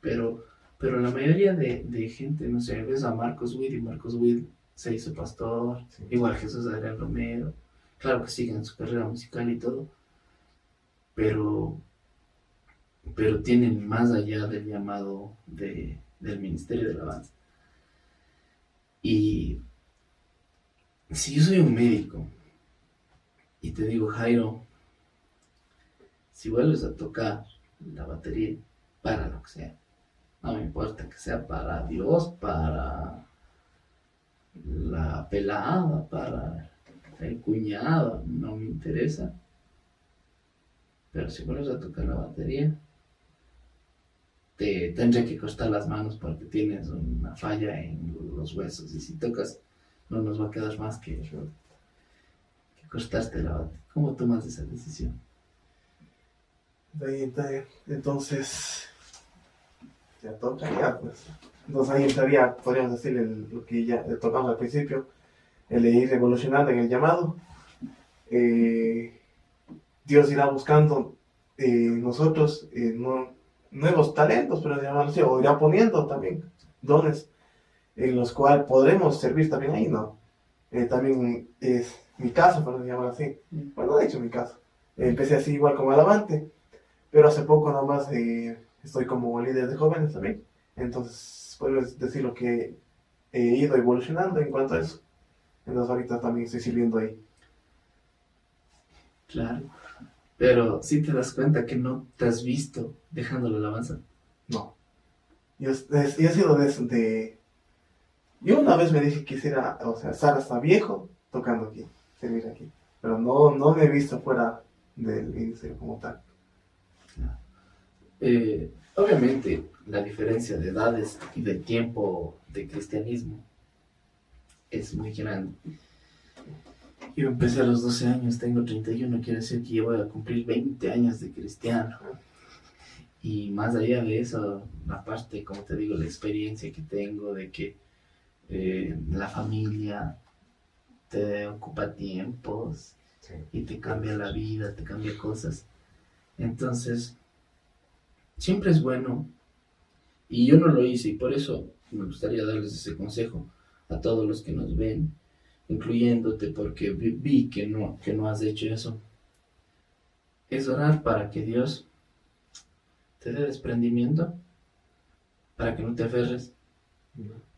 Pero, pero la mayoría de gente, no sé, ves a Marcos Witt y Marcos Witt se hizo pastor, Sí. igual Jesús Adrián Romero. Claro que siguen su carrera musical y todo, pero, pero tienen más allá del llamado del ministerio de alabanza. Y si yo soy un médico y te digo, Jairo, si vuelves a tocar la batería, para lo que sea, no me importa que sea para Dios, para la pelada, para el cuñado, no me interesa. Pero si vuelves a tocar la batería, te tendré que cortar las manos porque tienes una falla en los huesos. Y si tocas, no nos va a quedar más que cortarte la batería. ¿Cómo tomas esa decisión? De ahí, entonces, ya tocaría, pues. Entonces ahí entraría, podríamos decir, lo que ya tocamos al principio, el de ir evolucionando en el llamado. Dios irá buscando nosotros nuevos talentos, pero llamarlo así, o irá poniendo también dones en los cuales podremos servir también ahí, ¿no? También es mi caso, por llamarlo así. Bueno, de hecho, mi caso. Empecé así igual como alabante, pero hace poco nada más estoy como líder de jóvenes también. Entonces, puedo decirlo que he ido evolucionando en cuanto a eso. Entonces, ahorita también estoy sirviendo ahí. Claro. Pero si te das cuenta que no te has visto dejando la alabanza. No. Yo he sido de... Yo una vez me dije que quisiera, o sea, estar hasta viejo tocando aquí, servir aquí. Pero no me he visto fuera del ministerio como tal. Obviamente, la diferencia de edades y de tiempo de cristianismo es muy grande. Yo empecé a los 12 años, tengo 31, quiere decir que yo voy a cumplir 20 años de cristiano. Y más allá de eso, aparte, como te digo, la experiencia que tengo de que la familia te ocupa tiempos y te cambia la vida, te cambia cosas. Entonces, siempre es bueno, y yo no lo hice, y por eso me gustaría darles ese consejo a todos los que nos ven, incluyéndote, porque vi que no has hecho eso. Es orar para que Dios te dé desprendimiento, para que no te aferres,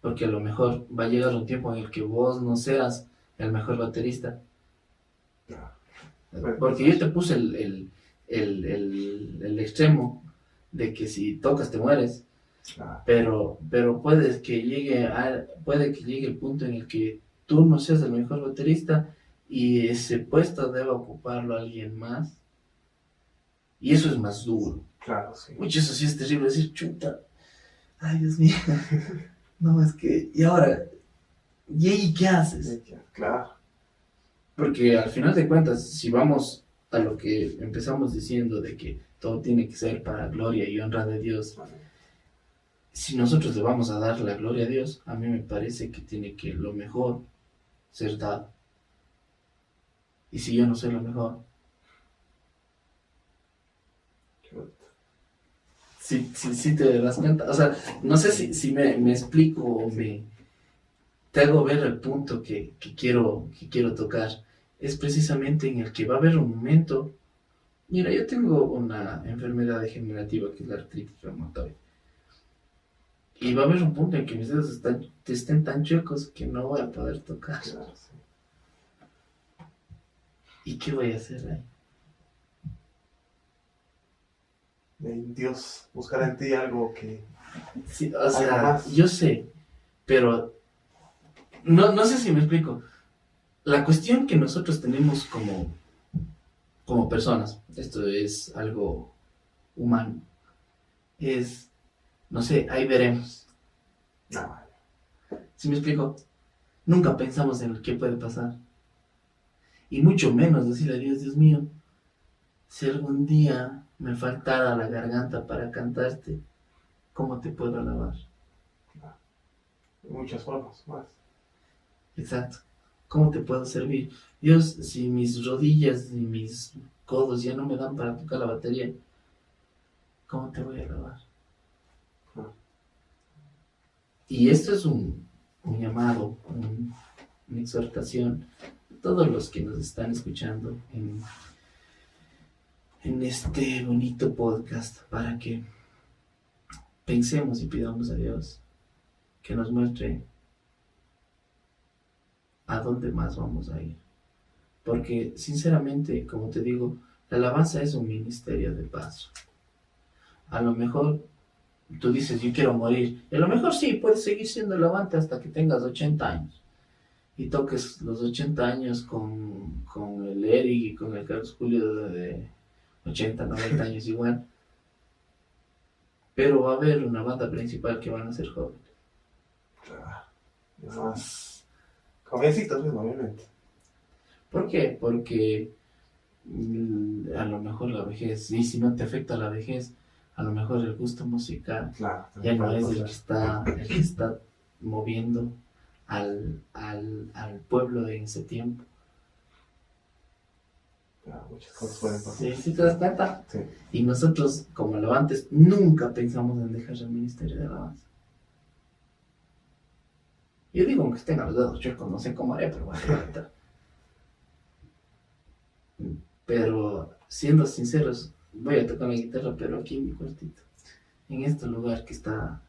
porque a lo mejor va a llegar un tiempo en el que vos no seas el mejor baterista. Porque yo te puse el extremo de que si tocas te mueres, pero puede que llegue el punto en el que tú no seas el mejor baterista y ese puesto deba ocuparlo alguien más. Y eso es más duro. Claro, sí. Uy, eso sí es terrible, decir, chuta, ay Dios mío, no, es que, y ahora, ¿y ahí qué haces? Claro. Porque al final de cuentas, si vamos a lo que empezamos diciendo de que todo tiene que ser para gloria y honra de Dios, si nosotros le vamos a dar la gloria a Dios, a mí me parece que tiene que lo mejor ser dado. Y si yo no soy lo mejor, si te das cuenta, o sea, no sé si me explico o te hago ver el punto que quiero tocar. Es precisamente en el que va a haber un momento. Mira, yo tengo una enfermedad degenerativa que es la artritis reumatoide. Y va a haber un punto en que mis dedos estén tan chuecos que no voy a poder tocar. Claro, sí. ¿Y qué voy a hacer ahí? Dios, buscar en ti algo que... Sí, o algo sea, más. yo sé, pero no sé si me explico. La cuestión que nosotros tenemos como personas, esto es algo humano, es, no sé, ahí veremos. No, ¿Sí me explico? Nunca pensamos en qué puede pasar. Y mucho menos decirle a Dios, Dios mío, si algún día me faltara la garganta para cantarte, ¿cómo te puedo alabar? de muchas formas más. Exacto. ¿Cómo te puedo servir? Dios, si mis rodillas y mis codos ya no me dan para tocar la batería, ¿cómo te voy a alabar? Ah, Y esto es un llamado, una exhortación a todos los que nos están escuchando en este bonito podcast para que pensemos y pidamos a Dios que nos muestre a dónde más vamos a ir. Porque sinceramente, como te digo, la alabanza es un ministerio de paso. A lo mejor tú dices, yo quiero morir. Y a lo mejor sí, puedes seguir siendo alabante hasta que tengas 80 años. Y toques los 80 años con el Eric y con el Carlos Julio de 80, 90 años igual. Pero va a haber una banda principal que van a ser jóvenes. claro. Y más jovencitos mismo, obviamente. ¿Por qué? Porque a lo mejor la vejez, y si no te afecta la vejez, a lo mejor el gusto musical Claro, ya también no puede es pasar. el que está moviendo al pueblo en ese tiempo. Claro, muchas cosas pueden pasar. Sí, sí te das cuenta. Sí. Y nosotros, como alabantes, nunca pensamos en dejar el ministerio de alabanza. Yo digo, aunque estén a los dedos chuecos, no sé cómo haré, pero bueno, ahorita. Pero siendo sinceros, voy a tocar la guitarra, pero aquí en mi cuartito, en este lugar que está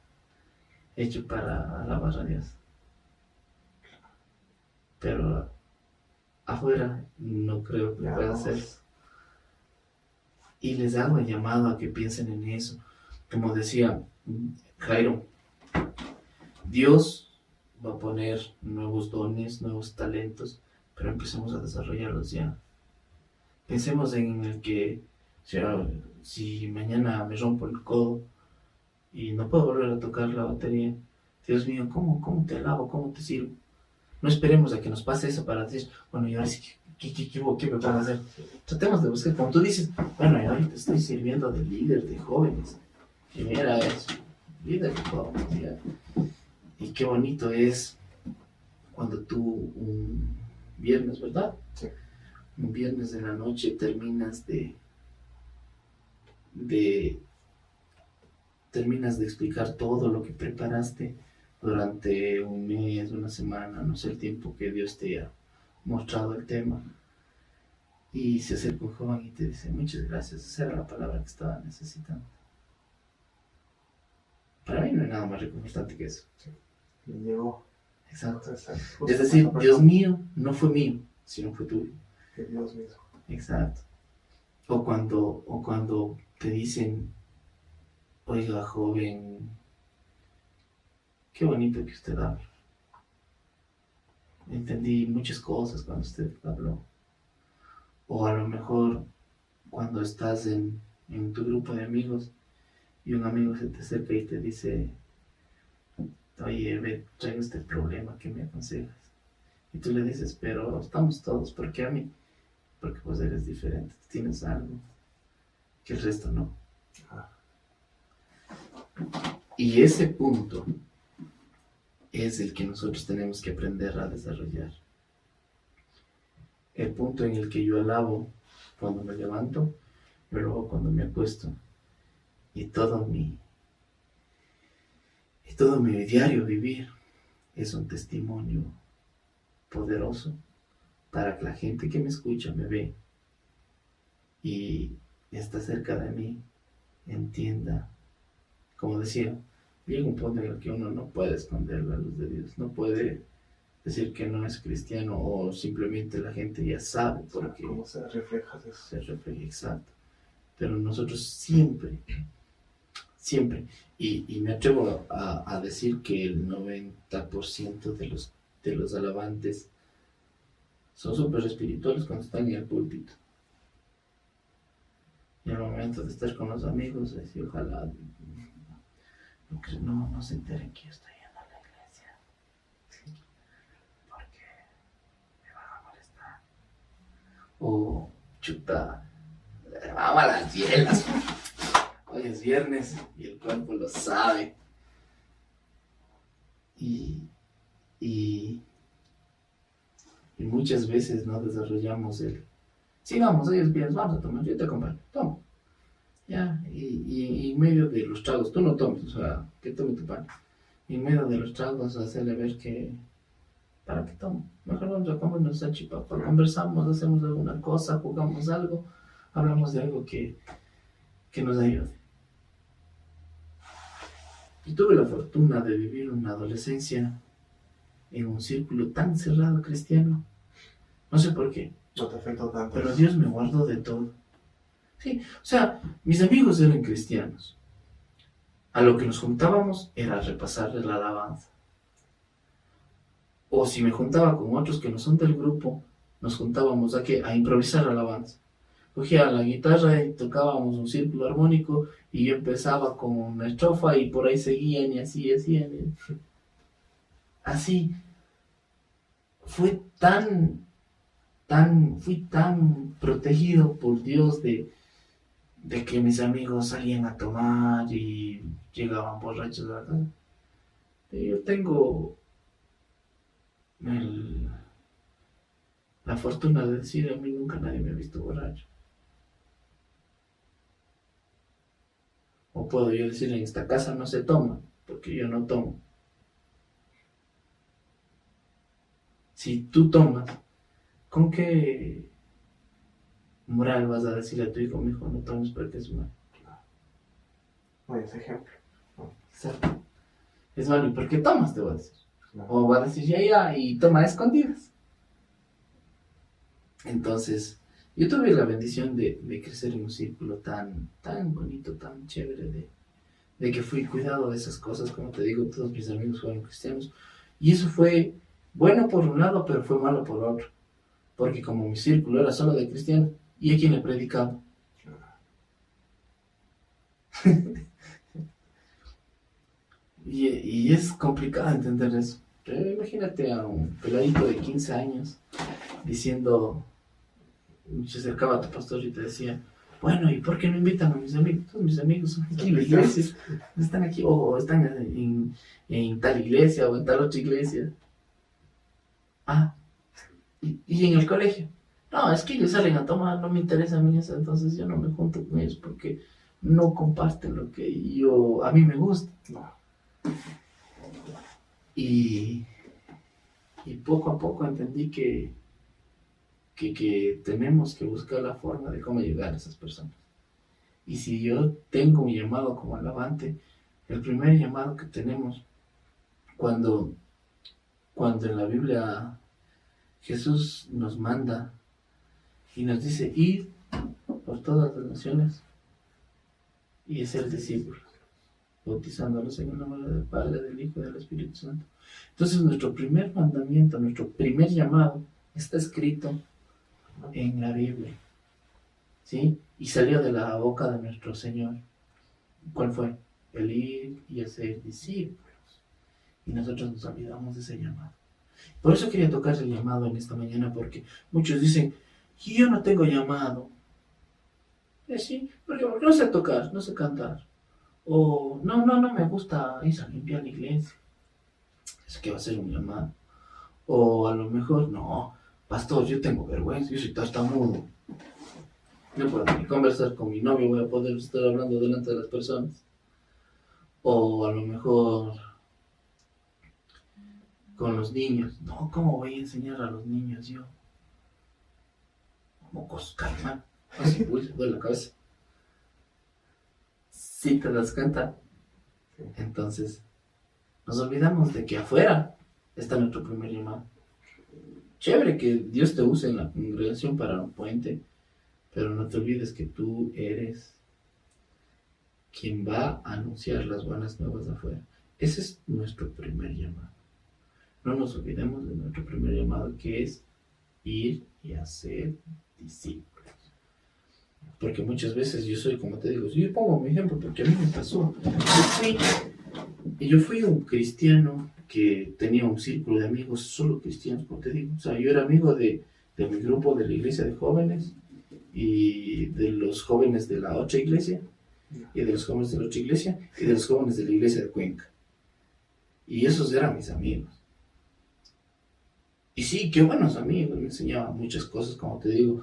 hecho para alabar a Dios. Pero afuera no creo que Ya, pueda vamos. ser. Y les hago el llamado a que piensen en eso. Como decía Jairo, Dios va a poner nuevos dones, nuevos talentos, pero empecemos a desarrollarlos ya. Pensemos en el que, o sea, si mañana me rompo el codo y no puedo volver a tocar la batería, Dios mío, ¿cómo te alabo? ¿Cómo te sirvo? No esperemos a que nos pase eso para decir, bueno, y ahora sí, ¿qué me puedo hacer? Tratemos de buscar, como tú dices, bueno, y ahorita estoy sirviendo de líder de jóvenes. Y mira eso, líder de jóvenes, ya. Y qué bonito es cuando tú un viernes, ¿verdad? Sí. Un viernes de la noche de terminas de explicar todo lo que preparaste durante un mes, una semana, no sé el tiempo que Dios te ha mostrado el tema. Y se acerca un joven y te dice, muchas gracias, esa era la palabra que estaba necesitando. Para mí no hay nada más reconfortante que eso. Y llegó. Exacto. Exacto. Justo Es decir, esa Dios persona. mío no fue mío, sino fue tuyo. Que Dios mismo. Exacto. O cuando te dicen, oiga, joven, qué bonito que usted habla. Entendí muchas cosas cuando usted habló. O a lo mejor cuando estás en tu grupo de amigos y un amigo se te acerca y te dice, oye, ve, traigo este problema, ¿qué me aconsejas? Y tú le dices, pero estamos todos, ¿por qué a mí? Porque vos eres diferente, tienes algo que el resto no. Ah, Y ese punto es el que nosotros tenemos que aprender a desarrollar. El punto en el que yo alabo cuando me levanto, yo lo hago cuando me acuesto. Y todo mi diario vivir es un testimonio poderoso para que la gente que me escucha, me ve y está cerca de mí, entienda. Como decía, llega un punto en el que uno no puede esconder la luz de Dios, no puede decir que no es cristiano o simplemente la gente ya sabe porque ¿Cómo se refleja de eso? se refleja exacto. Pero nosotros siempre, siempre, y me atrevo a decir que el 90% de los alabantes son súper espirituales cuando están en el púlpito. Y al momento de estar con los amigos, así, ojalá no se enteren que yo estoy yendo a la iglesia, porque me van a molestar. O, chuta, vamos a las hielas. Hoy es viernes y el cuerpo lo sabe. Y muchas veces no desarrollamos el... Sí, vamos, hoy es viernes, vamos a tomar, yo te acompaño, toma. Ya, y en medio de los tragos, tú no tomes, o sea, que tome tu pan. En medio de los tragos, hacerle ver que... ¿Para qué tomo? Mejor vamos a comer nuestra chipapa, conversamos, hacemos alguna cosa, jugamos algo, hablamos de algo que nos ayude. Y tuve la fortuna de vivir una adolescencia en un círculo tan cerrado cristiano. No sé por qué. No te afecta tanto. Pero Dios me guardó de todo. Sí, o sea, mis amigos eran cristianos. A lo que nos juntábamos era repasar la alabanza. O si me juntaba con otros que no son del grupo, nos juntábamos a improvisar alabanza. Cogía la guitarra y tocábamos un círculo armónico y yo empezaba con una estrofa y por ahí seguían y así, así. Fui tan protegido por Dios de que mis amigos salían a tomar y llegaban borrachos, ¿verdad? Yo tengo la fortuna de decir, a mí nunca nadie me ha visto borracho. O puedo yo decir, en esta casa no se toma, porque yo no tomo. Si tú tomas, ¿con qué moral vas a decir a tu hijo, mi hijo, no tomes porque es malo? Oye, ese ejemplo. Exacto. Es malo, ¿y por qué tomas? Te voy a decir. Claro. O va a decir, ya, y toma a escondidas. Entonces, yo tuve la bendición de crecer en un círculo tan bonito, tan chévere, de que fui cuidado de esas cosas. Como te digo, todos mis amigos fueron cristianos. Y eso fue bueno por un lado, pero fue malo por otro. Porque como mi círculo era solo de cristianos, ¿y a quién le predicaba? y es complicado entender eso. Pero imagínate a un peladito de 15 años diciendo, se acercaba a tu pastor y te decía, bueno, ¿y por qué no invitan a mis amigos? Todos mis amigos son aquí en la iglesia, están aquí, o están en tal iglesia o en tal otra iglesia. Ah, y en el colegio. No, es que ellos salen a tomar, no me interesa a mí eso, entonces yo no me junto con ellos porque no comparten lo que a mí me gusta. No. Y poco a poco entendí que tenemos que buscar la forma de cómo llegar a esas personas. Y si yo tengo un llamado como alabante, el primer llamado que tenemos, cuando en la Biblia Jesús nos manda y nos dice, id por todas las naciones y ser discípulos, bautizándolos en el nombre del Padre, del Hijo y del Espíritu Santo. Entonces nuestro primer mandamiento, nuestro primer llamado está escrito en la Biblia, ¿sí? Y salió de la boca de nuestro Señor. ¿Cuál fue? El ir y hacer discípulos. Y nosotros nos olvidamos de ese llamado. Por eso quería tocar el llamado en esta mañana, porque muchos dicen, yo no tengo llamado. Sí, porque no sé tocar, no sé cantar. O no me gusta ir a limpiar la iglesia. Es que va a ser un llamado. O a lo mejor, no, pastor, yo tengo vergüenza, yo soy tartamudo. No puedo ni conversar con mi novio, voy a poder estar hablando delante de las personas. O a lo mejor con los niños. No, ¿cómo voy a enseñar a los niños yo? Mocos, calma. Así, uy, duele la cabeza. ¿Sí te das cuenta? Entonces, nos olvidamos de que afuera está nuestro primer llamado. chévere que Dios te use en la congregación para un puente, pero no te olvides que tú eres quien va a anunciar las buenas nuevas de afuera. Ese es nuestro primer llamado. No nos olvidemos de nuestro primer llamado, que es ir y hacer discípulos. Porque muchas veces yo soy, como te digo, yo pongo mi ejemplo porque a mí me pasó. Yo fui un cristiano que tenía un círculo de amigos solo cristianos, como te digo. O sea, yo era amigo de mi grupo de la iglesia de jóvenes y de los jóvenes de la otra iglesia y de los jóvenes de la otra iglesia y de los jóvenes de la iglesia de Cuenca. Y esos eran mis amigos. Y sí, qué buenos amigos, me enseñaban muchas cosas, como te digo.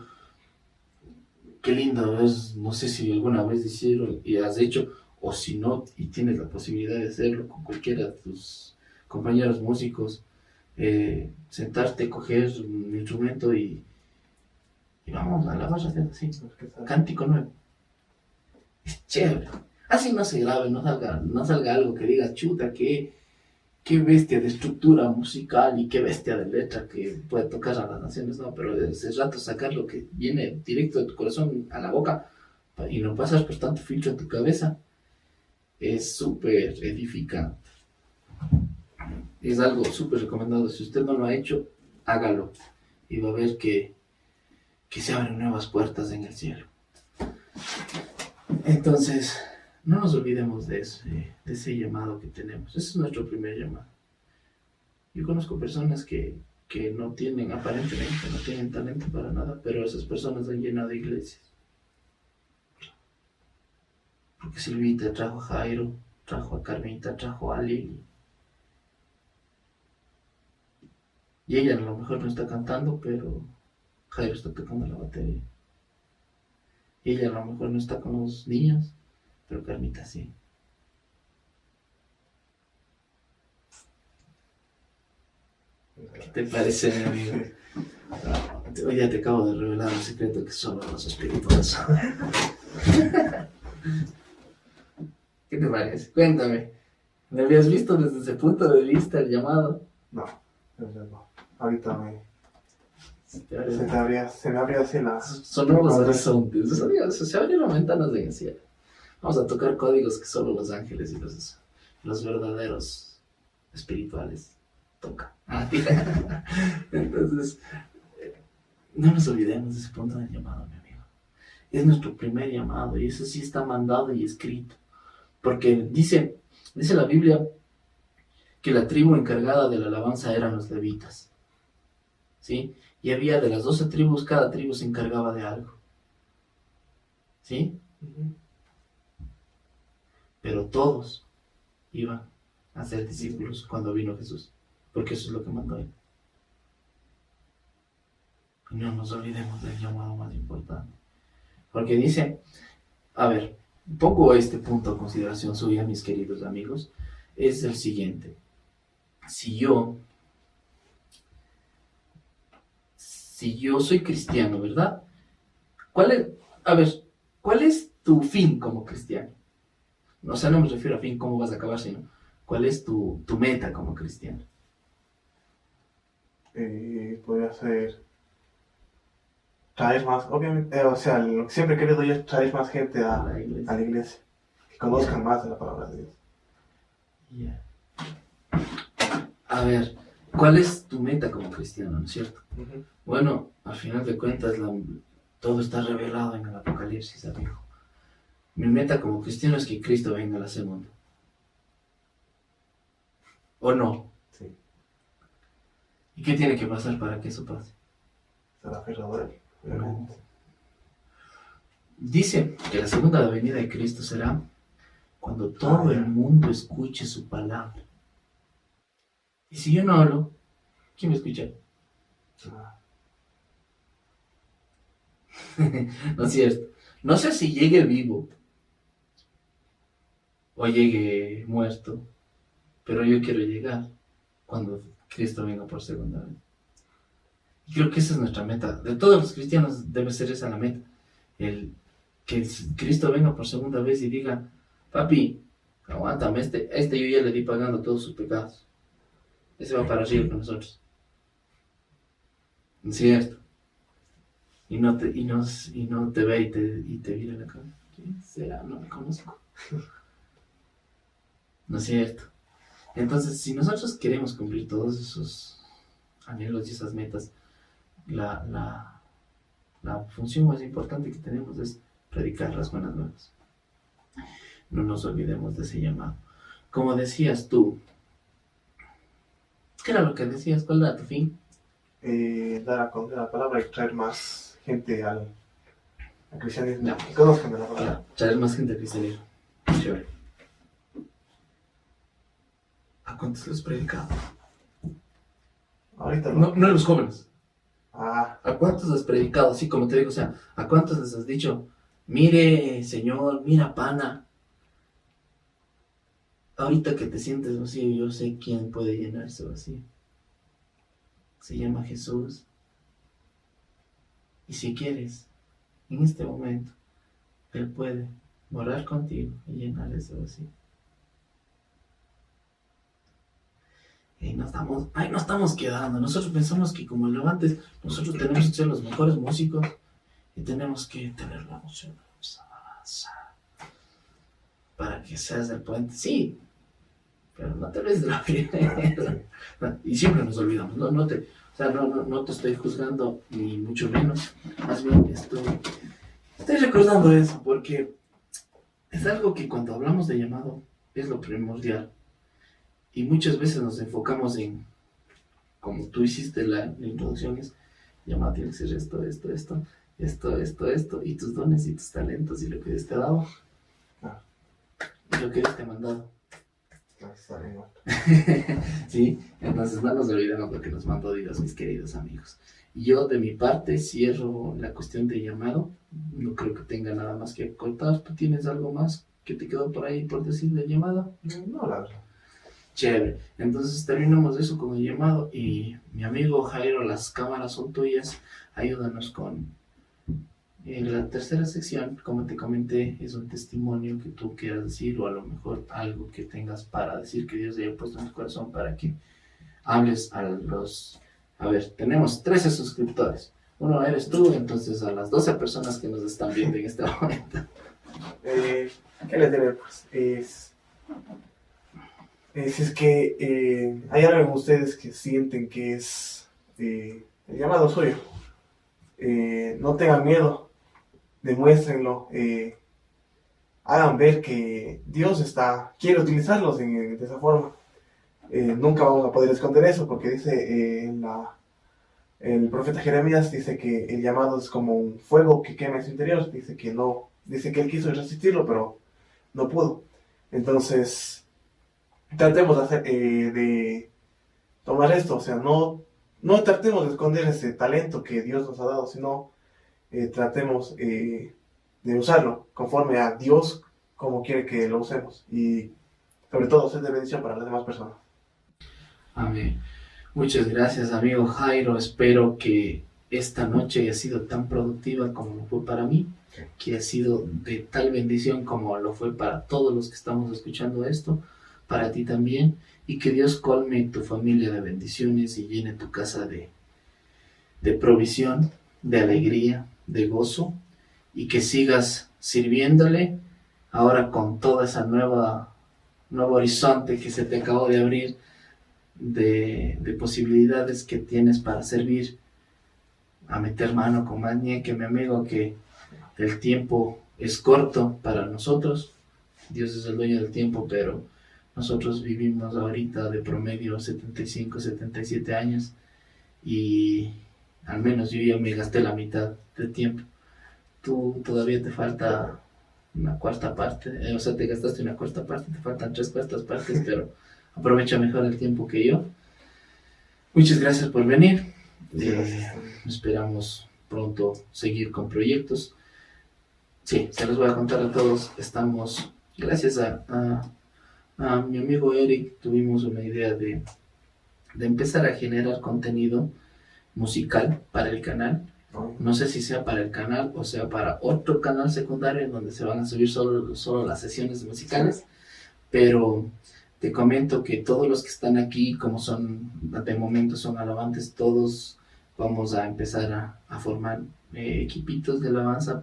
Qué lindo es, no sé si alguna vez hicieron y has hecho, o si no, y tienes la posibilidad de hacerlo con cualquiera de tus compañeros músicos, sentarte, coger un instrumento y vamos a la barra haciendo así, cántico nuevo. Es chévere. Así no se grabe, no salga algo que diga, chuta, qué bestia de estructura musical y qué bestia de letra que puede tocar a las naciones, no, pero de ese rato sacar lo que viene directo de tu corazón a la boca y no pasas por tanto filtro en tu cabeza, es súper edificante. Es algo súper recomendado. Si usted no lo ha hecho, hágalo y va a ver que se abren nuevas puertas en el cielo. Entonces, no nos olvidemos de ese llamado que tenemos. Ese es nuestro primer llamado. Yo conozco personas que no tienen, aparentemente, no tienen talento para nada, pero esas personas han llenado iglesias. Porque Silvita trajo a Jairo, trajo a Carmita, trajo a Lili. Y ella a lo mejor no está cantando, pero Jairo está tocando la batería. Y ella a lo mejor no está con los niños, pero Carmita sí. ¿Qué te parece, mi amigo? Hoy ya te acabo de revelar un secreto que solo los espirituales saben. ¿Qué te parece? Cuéntame. ¿Me habías visto desde ese punto de vista el llamado? No. Ahorita se me abría así la... Son nuevos horizontes. Se abrieron ventanas en el cielo. Vamos a tocar códigos que solo los ángeles y los verdaderos espirituales tocan. Entonces, no nos olvidemos de ese punto del llamado, mi amigo. Es nuestro primer llamado y eso sí está mandado y escrito. Porque dice la Biblia que la tribu encargada de la alabanza eran los levitas. ¿Sí? Y había de las 12 tribus, cada tribu se encargaba de algo. ¿Sí? Pero todos iban a ser discípulos cuando vino Jesús. Porque eso es lo que mandó él. Y no nos olvidemos del llamado más importante. Porque dice, a ver, pongo este punto a consideración suya, mis queridos amigos, es el siguiente. Si yo soy cristiano, ¿verdad? ¿Cuál es tu fin como cristiano? O sea, no me refiero a fin, cómo vas a acabar, sino ¿cuál es tu meta como cristiano? Podría ser traer más, obviamente, o sea, lo que siempre he querido yo es traer más gente a la iglesia, que conozcan más de la palabra de Dios. Yeah. A ver, ¿cuál es tu meta como cristiano, no es cierto? Uh-huh. Bueno, al final de cuentas, todo está revelado en el Apocalipsis, amigo. Mi meta como cristiano es que Cristo venga a la segunda. ¿O no? Sí. ¿Y qué tiene que pasar para que eso pase? Será verdadero. No. Dice que la segunda venida de Cristo será cuando todo el mundo escuche su palabra. Y si yo no hablo, ¿quién me escucha? No es cierto. No sé si llegue vivo o llegue muerto, pero yo quiero llegar cuando Cristo venga por segunda vez. Y creo que esa es nuestra meta. De todos los cristianos debe ser esa la meta. Que Cristo venga por segunda vez y diga, papi, aguántame, este yo ya le di pagando todos sus pecados. Ese va para arriba con nosotros. ¿cierto? Y no te ve y te mira la cara. ¿Quién será? No me conozco. ¿No es cierto? Entonces, si nosotros queremos cumplir todos esos anhelos y esas metas, la función más importante que tenemos es predicar las buenas nuevas. No nos olvidemos de ese llamado. Como decías tú, ¿qué era lo que decías? ¿Cuál era tu fin? Dar a conocer la palabra y traer más gente al cristianismo. No. Que conozcan de la palabra. Claro, traer más gente al cristianismo. Chévere. ¿A cuántos les predicado? Ahorita No a los jóvenes. Ah, ¿A cuántos has predicado? Así como te digo, o sea, ¿a cuántos les has dicho, mire, señor, mira, pana, ahorita que te sientes vacío, yo sé quién puede llenarse vacío? Se llama Jesús. Y si quieres, en este momento, Él puede morar contigo y llenar ese vacío. Y no estamos quedando. Nosotros pensamos que como Levantes, nosotros tenemos que ser los mejores músicos y tenemos que tener la emoción para que seas el puente. Sí, pero no te olvides de la primera. Y siempre nos olvidamos. No te estoy juzgando, ni mucho menos. Más bien estoy recordando eso, porque es algo que cuando hablamos de llamado es lo primordial. Y muchas veces nos enfocamos en, como tú hiciste la introducción, es llamado tiene que ser esto, y tus dones y tus talentos y lo que Dios te ha dado. Y lo que Dios te ha mandado. está bien. Sí, entonces no nos olvidemos lo que nos mandó Dios, mis queridos amigos. Y yo de mi parte cierro la cuestión de llamado. No creo que tenga nada más que contar. ¿Tú tienes algo más que te quedó por ahí por decir de llamado? No, la verdad. Chévere, entonces terminamos eso con el llamado y mi amigo Jairo, las cámaras son tuyas, ayúdanos con la tercera sección. Como te comenté, es un testimonio que tú quieras decir o a lo mejor algo que tengas para decir que Dios haya puesto en tu corazón para que hables a los... A ver, tenemos 13 suscriptores, uno eres tú, entonces a las 12 personas que nos están viendo en este momento. ¿Qué les diré? Pues si es que hay algo en ustedes que sienten que es el llamado suyo, no tengan miedo, demuéstrenlo, hagan ver que Dios quiere utilizarlos de esa forma. Nunca vamos a poder esconder eso, porque dice el profeta Jeremías, dice que el llamado es como un fuego que quema en su interior. Dice que él quiso resistirlo, pero no pudo. Entonces tratemos de tomar esto, o sea, no tratemos de esconder ese talento que Dios nos ha dado, sino tratemos de usarlo conforme a Dios, como quiere que lo usemos, y sobre todo ser de bendición para las demás personas. Amén. Muchas gracias, amigo Jairo. Espero que esta noche haya sido tan productiva como lo fue para mí, que ha sido de tal bendición como lo fue para todos los que estamos escuchando esto, para ti también, y que Dios colme tu familia de bendiciones y llene tu casa de provisión, de alegría, de gozo, y que sigas sirviéndole ahora con toda esa nuevo horizonte que se te acabó de abrir de posibilidades que tienes para servir, a meter mano con más que mi amigo, que el tiempo es corto para nosotros. Dios es el dueño del tiempo, pero nosotros vivimos ahorita de promedio 75, 77 años y al menos yo ya me gasté la mitad del tiempo. Tú todavía te falta una cuarta parte, o sea, te gastaste una cuarta parte, te faltan 3/4 partes, pero aprovecha mejor el tiempo que yo. Muchas gracias por venir. Esperamos pronto seguir con proyectos. Sí, se los voy a contar a todos. Estamos, gracias a mi amigo Eric, tuvimos una idea de empezar a generar contenido musical para el canal. No sé si sea para el canal o sea para otro canal secundario en donde se van a subir solo las sesiones musicales, pero te comento que todos los que están aquí, como son de momento son alabantes, todos vamos a empezar a formar equipitos de alabanza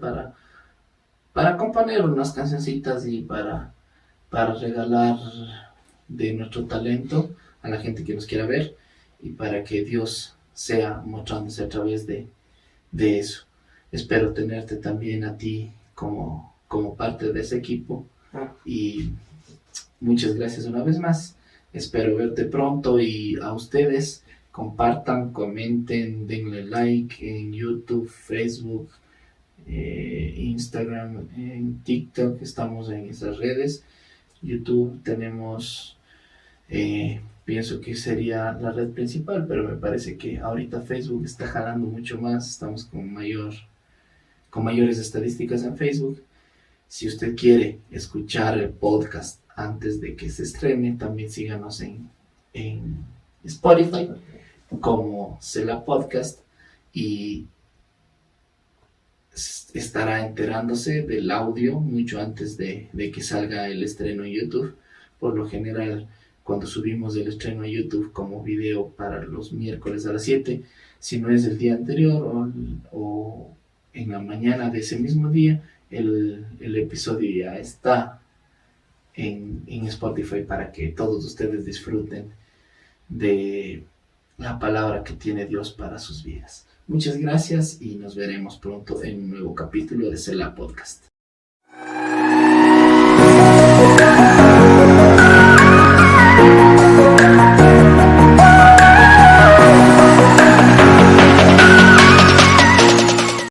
para componer unas cancioncitas y para regalar de nuestro talento a la gente que nos quiera ver y para que Dios sea mostrándose a través de eso. Espero tenerte también a ti como parte de ese equipo y muchas gracias una vez más. Espero verte pronto y a ustedes compartan, comenten, denle like en YouTube, Facebook, Instagram, en TikTok, estamos en esas redes. YouTube tenemos, pienso que sería la red principal, pero me parece que ahorita Facebook está jalando mucho más, estamos con mayores estadísticas en Facebook. Si usted quiere escuchar el podcast antes de que se estrene, también síganos en Spotify como Cela Podcast y estará enterándose del audio mucho antes de que salga el estreno en YouTube. Por lo general, cuando subimos el estreno a YouTube como video para los miércoles a las 7, si no es el día anterior o en la mañana de ese mismo día, el episodio ya está en Spotify para que todos ustedes disfruten de la palabra que tiene Dios para sus vidas. Muchas gracias y nos veremos pronto en un nuevo capítulo de Cela Podcast.